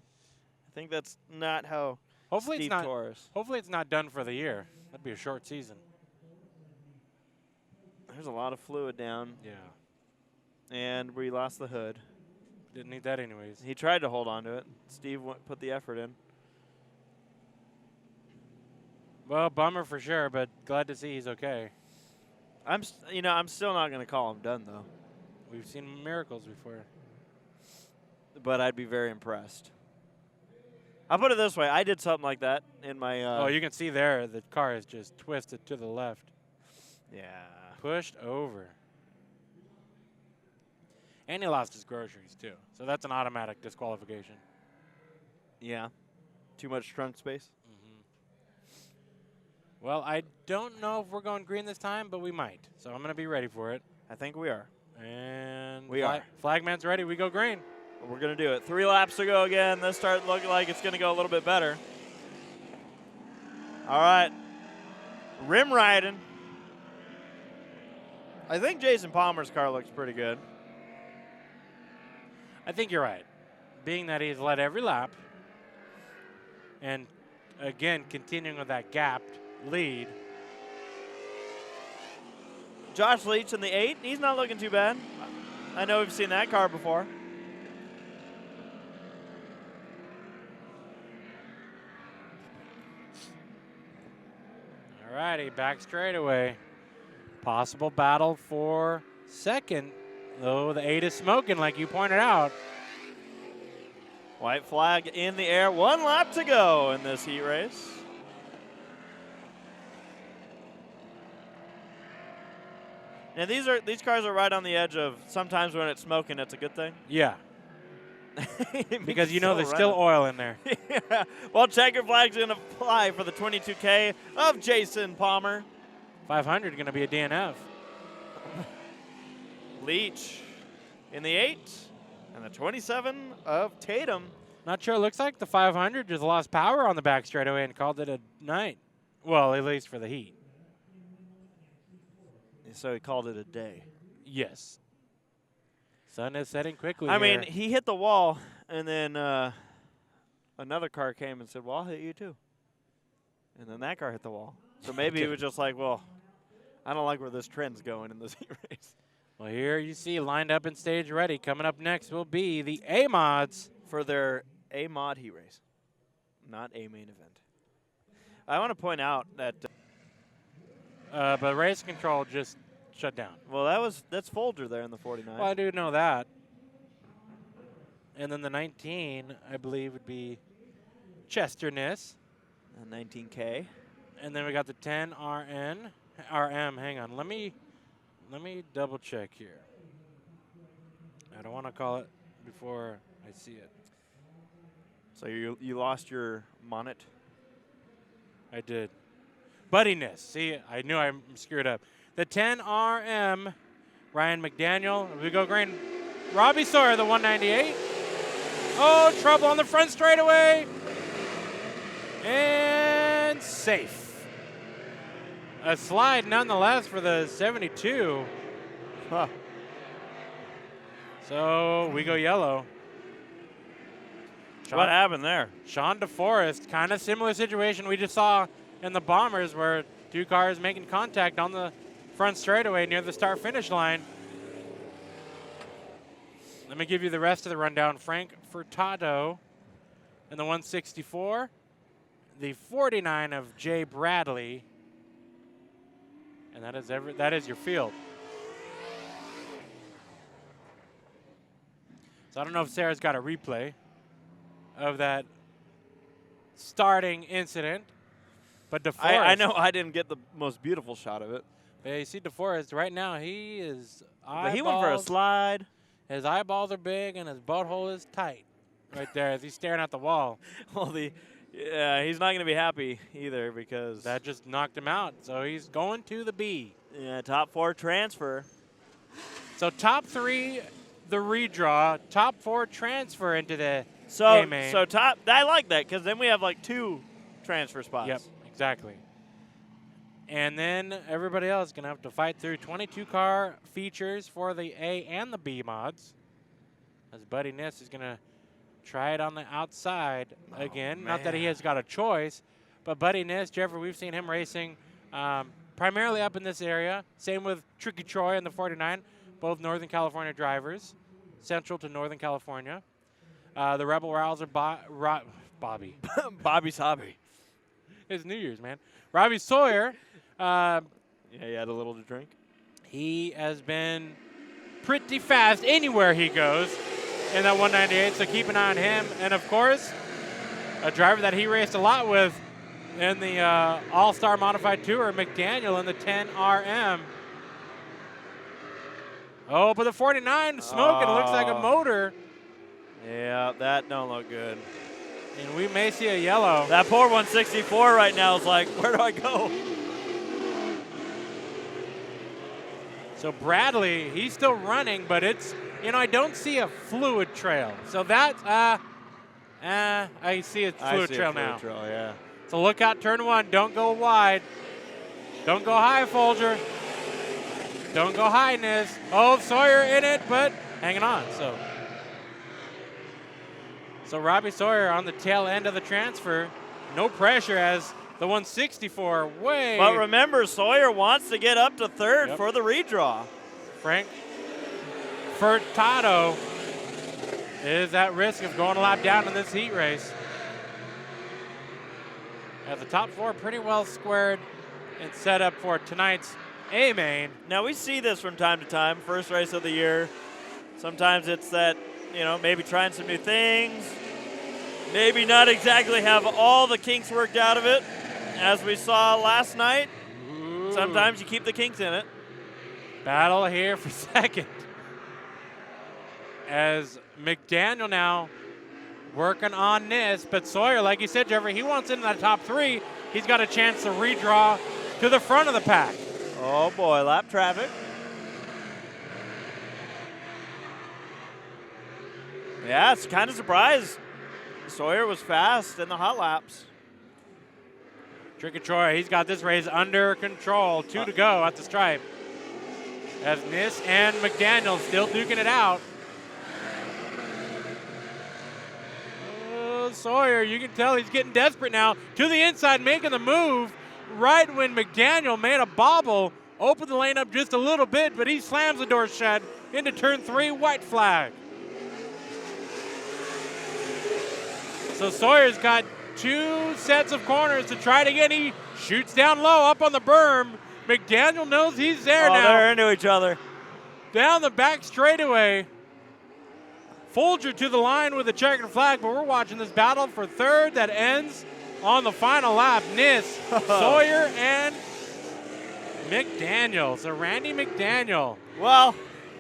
that's not how hopefully Steve it's not. Torres. Hopefully it's not done for the year. That'd be a short season. There's a lot of fluid down, Yeah, and we lost the hood. didn't need that anyways. He tried to hold on to it. Steve put the effort in. Well, bummer for sure, but glad to see he's okay. I'm still not going to call him done though. We've seen miracles before. But I'd be very impressed. I'll put it this way: I did something like that in my. Oh, you can see there the car is just twisted to the left, Yeah. pushed over, and he lost his groceries too. So that's an automatic disqualification. Yeah. Too much trunk space. Well, I don't know if we're going green this time, but we might. So I'm going to be ready for it. I think we are. And We are. Flagman's ready. We go green. We're going to do it. 3 laps to go again. This start looking like it's going to go a little bit better. All right. Rim riding. I think Jason Palmer's car looks pretty good. I think you're right. Being that he's led every lap, and again, continuing with that gapped lead. Josh Leach in the 8. He's not looking too bad. I know we've seen that car before. All righty, back straightaway. Possible battle for second, though the 8 is smoking, like you pointed out. White flag in the air. 1 lap to go in this heat race. Now these cars are right on the edge of sometimes when it's smoking, it's a good thing. Yeah, because you know there's still oil in there. Yeah. Well, checker flag's going to fly for the 22K of Jason Palmer. 500 going to be a DNF. Leach in the 8 and the 27 of Tatum. Not sure. Looks like the 500 just lost power on the back straightaway and called it a night. Well, at least for the heat. So he called it a day. Yes. Sun is setting quickly. I mean, here. he hit the wall, and then another car came and said, well, I'll hit you too. And then that car hit the wall. So maybe he was just like, well, I don't like where this trend's going in this heat race. Well, here you see lined up and stage ready. Coming up next will be the A-Mods. For their A-Mod heat race, not a main event. I want to point out that But race control just shut down. well, that's Folger there in the 49. Well, I do know that. And then the 19, I believe, would be Chesterness. 19K. And then we got the 10 RN. RM. Hang on. Let me double check here. I don't want to call it before I see it. So you lost your Monet? I did. Buddiness. See, I knew I screwed up. The 10 RM, Ryan McDaniel. We go green. Robbie Sawyer, the 198. Oh, trouble on the front straightaway. And safe. A slide nonetheless for the 72. Huh. So we go yellow. What happened there? Sean DeForest, kind of similar situation we just saw in the Bombers where two cars making contact on the front straightaway near the start-finish line. Let me give you the rest of the rundown. Frank Furtado in the 164. The 49 of Jay Bradley. And that is your field. So I don't know if Sarah's got a replay of that starting incident, but DeForest. I know I didn't get the most beautiful shot of it. Yeah, you see DeForest right now. He is But he went for a slide. His eyeballs are big and his butthole is tight, right there as he's staring at the wall. Well, he's not going to be happy either because That just knocked him out. So he's going to the B. Yeah, top 4 transfer. So top 3, the redraw. Top 4 transfer into the So A-main. so top. I like that because then we have like 2 transfer spots. Yep, exactly. And then everybody else is going to have to fight through 22 car features for the A and the B mods. As Buddy Niss is going to try it on the outside again. Not that he has got a choice, but Buddy Niss, Jeffrey, we've seen him racing primarily up in this area. Same with Tricky Troy and the 49, both Northern California drivers, central to Northern California. The Rebel Rouser, Bobby. Bobby's hobby. It's New Year's, man. Robbie Sawyer. Yeah, he had a little to drink. He has been pretty fast anywhere he goes in that 198, so keep an eye on him. And, of course, a driver that he raced a lot with in the All-Star Modified Tour, McDaniel in the 10 RM. Oh, but the 49 smoking. Looks like a motor. Yeah, that don't look good. And we may see a yellow. That poor 164 right now is like, where do I go? So Bradley, he's still running, but it's, I don't see a fluid trail. So that's, I see a fluid trail now. Yeah. So look out, turn 1. Don't go wide. Don't go high, Folger. Don't go high, Niz. Oh, Sawyer in it, but hanging on. So Robbie Sawyer on the tail end of the transfer. No pressure as the 164 way. But remember, Sawyer wants to get up to 3rd for the redraw. Frank Furtado is at risk of going a lap down in this heat race. As the top 4 pretty well squared and set up for tonight's A-main. Now, we see this from time to time, first race of the year. Sometimes it's that, maybe trying some new things. Maybe not exactly have all the kinks worked out of it, as we saw last night. Ooh. Sometimes you keep the kinks in it. Battle here for second. As McDaniel now working on this, but Sawyer, like you said, Jeffrey, he wants into that top 3. He's got a chance to redraw to the front of the pack. Oh boy, lap traffic. Yeah, it's kind of surprised. Sawyer was fast in the hot laps. Tricky Troy, he's got this race under control. 2 to go at the stripe. As Niss and McDaniel still duking it out. Sawyer, you can tell he's getting desperate now. To the inside, making the move. Right when McDaniel made a bobble, opened the lane up just a little bit, but he slams the door shut into turn 3, white flag. So Sawyer's got 2 sets of corners to try it again. He shoots down low up on the berm. McDaniel knows he's there now. They're into each other. Down the back straightaway. Folger to the line with a checkered flag, but we're watching this battle for 3rd that ends on the final lap. Niss, Sawyer, and McDaniel. So Randy McDaniel Well,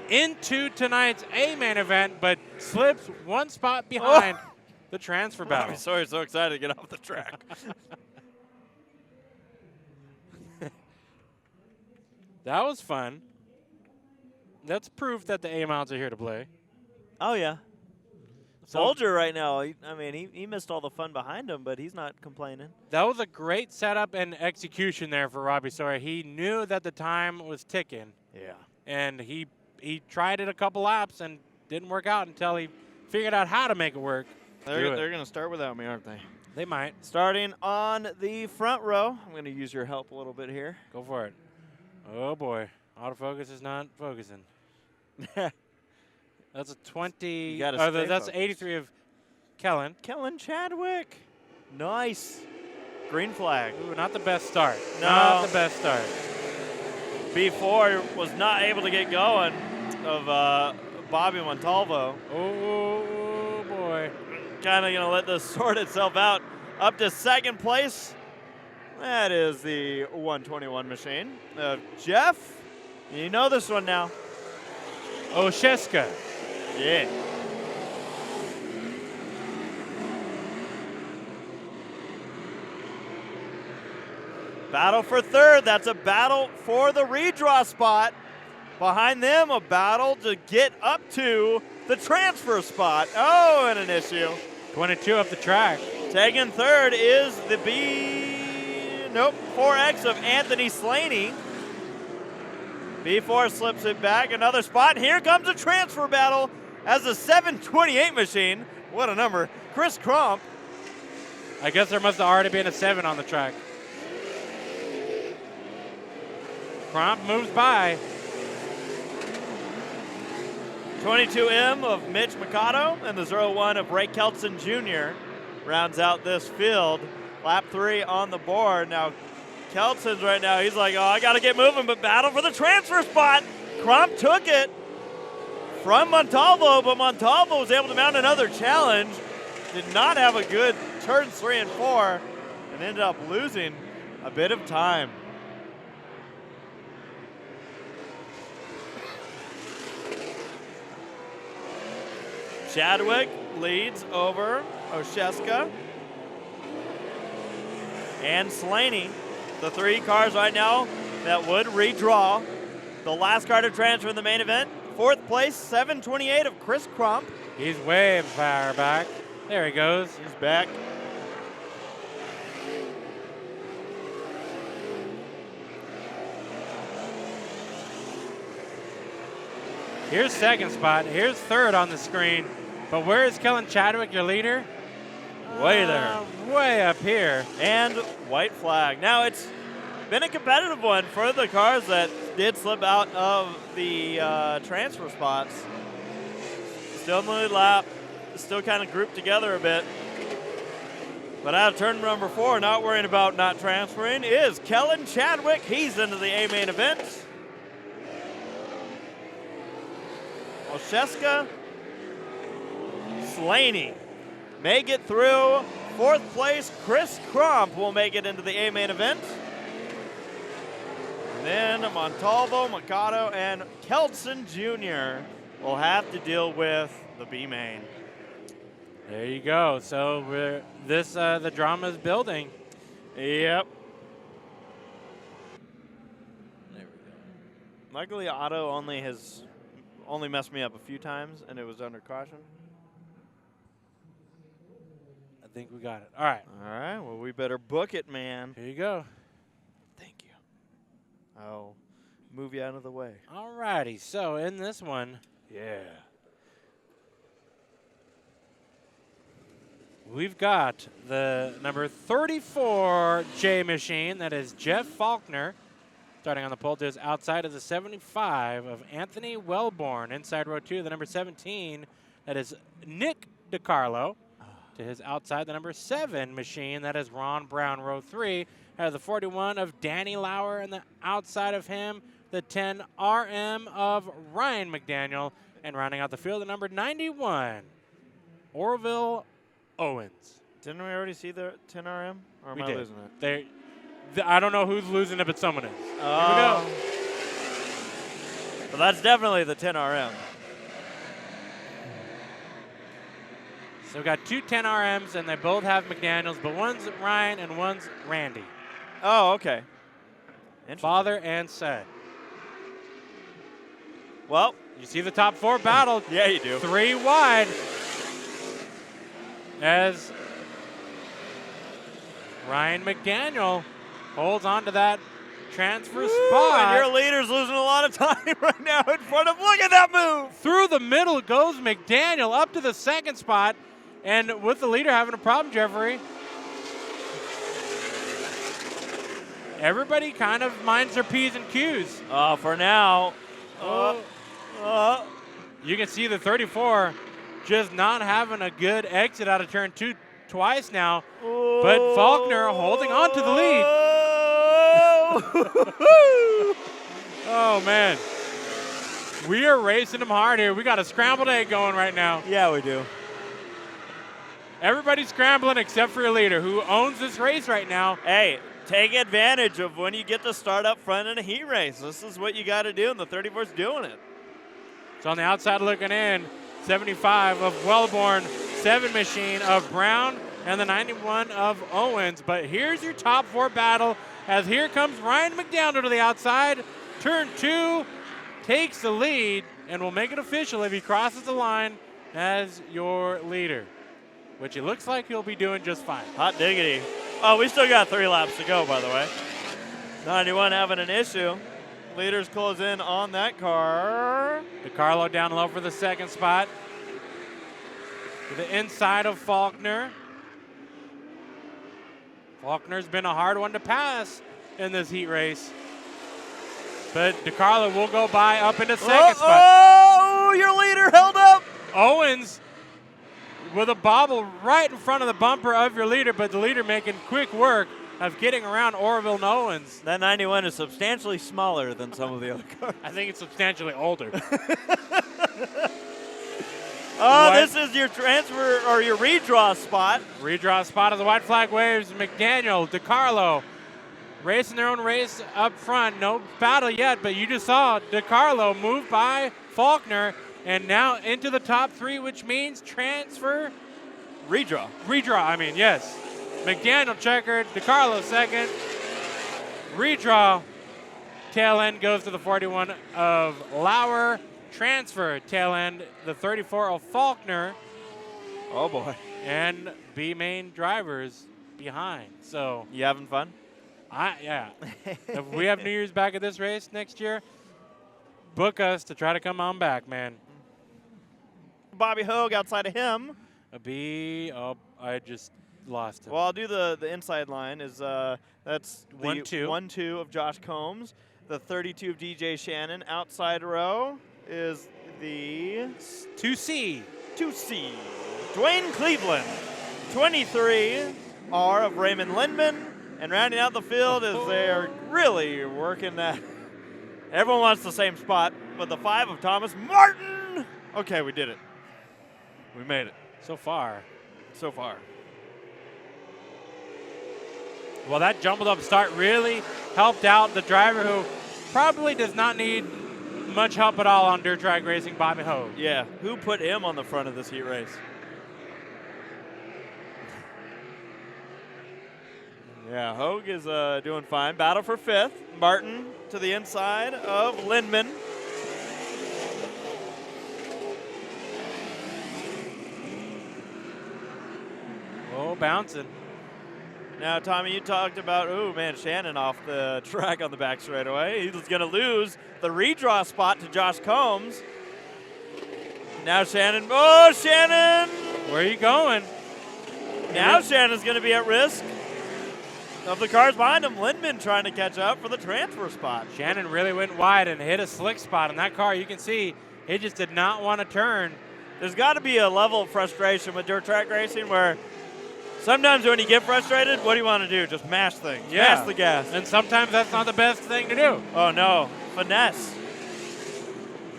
into tonight's A-main event, but slips one spot behind the transfer battle. I'm sorry, so excited to get off the track. That was fun. That's proof that the A-mounts are here to play. Oh, yeah. So Folger right now, he missed all the fun behind him, but he's not complaining. that was a great setup and execution there for Robbie Sawyer. He knew that the time was ticking, Yeah. and he tried it a couple laps and didn't work out until he figured out how to make it work. They're going to start without me, aren't they? They might. Starting on the front row. I'm going to use your help a little bit here. Go for it. Oh, boy. Autofocus is not focusing. That's a 20. You gotta Oh, stay that's focused. 83 of Kellen. Kellen Chadwick. Nice. Green flag. Ooh, not the best start. No. Not the best start. B4 was not able to get going of Bobby Montalvo. Oh, boy. Kind of going to let this sort itself out. Up to second place. That is the 121 machine. Jeff, you know this one now. Osheska. Yeah. Battle for third. That's a battle for the redraw spot. Behind them, a battle to get up to the transfer spot. Oh, and an issue. 22 up the track. Taking third is the 4X of Anthony Slaney. B4 slips it back, another spot. Here comes a transfer battle as the 728 machine. What a number. Chris Crump. I guess there must have already been a 7 on the track. Crump moves by. 22M of Mitch Mikado and the 01 of Ray Keltson Jr. rounds out this field. Lap 3 on the board. Now, Keltson's right now, he's like, oh, I got to get moving, but battle for the transfer spot. Crump took it from Montalvo, but Montalvo was able to mount another challenge. Did not have a good turns 3 and 4 and ended up losing a bit of time. Chadwick leads over Osheska and Slaney. The 3 cars right now that would redraw. The last car to transfer in the main event. 4th place, 728 of Chris Crump. He's way far back. There he goes. He's back. Here's second spot. Here's third on the screen. But where is Kellen Chadwick, your leader? Way there. Way up here. And white flag. Now it's been a competitive one for the cars that did slip out of the transfer spots. Still in the lead lap. Still kind of grouped together a bit. But out of turn number 4, not worrying about not transferring, is Kellen Chadwick. He's into the A main event. Osheska, Slaney may get through. 4th place, Chris Crump will make it into the A main event. And then Montalvo, Mikado, and Keltson Jr. will have to deal with the B main. There you go. So the drama is building. Yep. There we go. Luckily, Otto only messed me up a few times, and it was under caution. I think we got it. All right. All right. Well, we better book it, man. Here you go. Thank you. I'll move you out of the way. All righty. So in this one, Yeah. we've got the number 34 J machine. That is Jeff Faulkner. Starting on the pole to his outside is the 75 of Anthony Wellborn. Inside row 2, the number 17. That is Nick DiCarlo. To his outside, the number 7 machine. That is Ron Brown. Row 3 has the 41 of Danny Lauer. And the outside of him, the 10 RM of Ryan McDaniel. And rounding out the field, the number 91, Orville Owens. Didn't we already see the 10 RM? Or am We I did. losing it? I don't know who's losing it, but someone is. Here we Oh. go. Well, that's definitely the 10RM. So we got two 10RMs, and they both have McDaniels, but one's Ryan and one's Randy. Oh, okay. Interesting. Father and son. Well, You see the top four battle. yeah, you do. 3 wide. As Ryan McDaniel holds on to that transfer Woo, spot. and your leader's losing a lot of time right now in front of. Look at that move. Through the middle goes McDaniel up to the second spot. And with the leader having a problem, Jeffrey, everybody kind of minds their P's and Q's. For now. You can see the 34 just not having a good exit out of turn 2 twice now. But Faulkner holding on to the lead. Oh, man. We are racing them hard here. We got a scrambled egg going right now. Yeah, we do. Everybody's scrambling except for your leader, who owns this race right now. Hey, take advantage of when you get to start up front in a heat race. This is what you got to do, and the 34's doing it. It's on the outside looking in. 75 of Wellborn, 7 machine of Brown, and the 91 of Owens. But here's your top 4 battle, as here comes Ryan McDaniel to the outside. Turn 2 takes the lead and will make it official if he crosses the line as your leader, which it looks like he'll be doing just fine. Hot diggity. Oh, we still got 3 laps to go, by the way. 91 having an issue. Leaders close in on that car. DiCarlo down low for the second spot. To the inside of Faulkner. Faulkner's been a hard one to pass in this heat race. But DiCarlo will go by up into second spot. Oh, your leader held up. Owens with a bobble right in front of the bumper of your leader, but the leader making quick work of getting around Orville and Owens. That 91 is substantially smaller than some of the other cars. I think it's substantially older. This is your transfer or your redraw spot. Redraw spot of the white flag waves. McDaniel, DiCarlo racing their own race up front. No battle yet, but you just saw DiCarlo move by Faulkner and now into the top 3, which means transfer. Redraw. Redraw, yes. McDaniel checkered, DiCarlo second. Redraw. Tail end goes to the 41 of Lauer. Transfer, tail end, the 34 of Faulkner. Oh, boy. And B-main drivers behind. So, You having fun? yeah. If we have New Year's back at this race next year, book us to try to come on back, man. Bobby Hogue outside of him. I just lost him. Well, I'll do the inside line. That's the 1-2. 1-2 of Josh Combs. The 32 of DJ Shannon. Outside row is the 2C. 2C, Dwayne Cleveland. 23 R of Raymond Lindman. And rounding out the field is they're really working that. Everyone wants the same spot, but the 5 of Thomas Martin. Okay, we did it. We made it So far. so far. Well, that jumbled up start really helped out the driver who probably does not need much help at all on dirt track racing, Bobby Hogue. Yeah, who put him on the front of this heat race? Yeah, Hogue is doing fine. Battle for 5th. Martin to the inside of Lindman. Oh, bouncing. Now, Tommy, you talked about, Shannon off the track on the back straightaway. He's going to lose the redraw spot to Josh Combs. Now Shannon. Oh, Shannon! Where are you going? Now Shannon's going to be at risk of the cars behind him. Lindman trying to catch up for the transfer spot. Shannon really went wide and hit a slick spot in that car. You can see he just did not want to turn. There's got to be a level of frustration with dirt track racing where sometimes when you get frustrated, what do you want to do? Just mash things. Yeah. Mash the gas. And sometimes that's not the best thing to do. Oh, no. Finesse.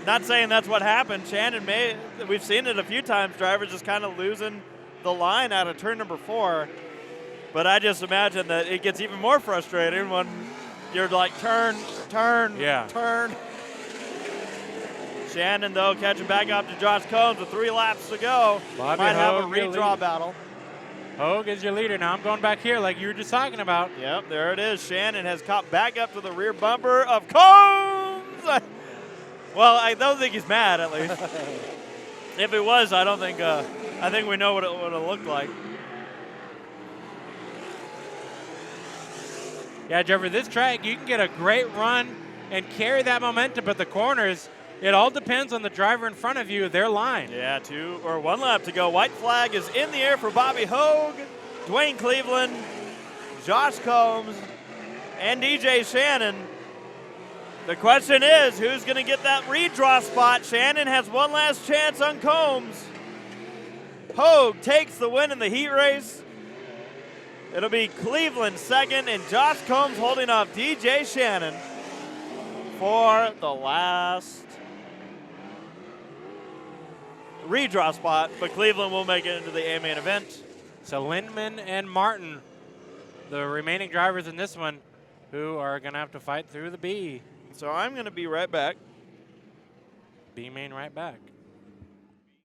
Not saying that's what happened. Shannon we've seen it a few times, drivers just kind of losing the line out of turn number 4. But I just imagine that it gets even more frustrating when you're like turn, turn, turn. Shannon, though, catching back up to Josh Combs with 3 laps to go. Bobby Might have a Hogue, your redraw leader. battle. Hogue is your leader. Now I'm going back here like you were just talking about. Yep, there it is. Shannon has caught back up to the rear bumper of Combs. Well, I don't think he's mad, at least. If it was, I don't think. I think we know what it would have looked like. Yeah, Trevor, this track, you can get a great run and carry that momentum, but the corners, it all depends on the driver in front of you, their line. Yeah, 1 lap to go. White flag is in the air for Bobby Hogue, Dwayne Cleveland, Josh Combs, and DJ Shannon. The question is, who's going to get that redraw spot? Shannon has one last chance on Combs. Hogue takes the win in the heat race. It'll be Cleveland second and Josh Combs holding off DJ Shannon for the last redraw spot, but Cleveland will make it into the A-main event. So Lindman and Martin, the remaining drivers in this one, who are going to have to fight through the B. So I'm going to be right back. B main right back.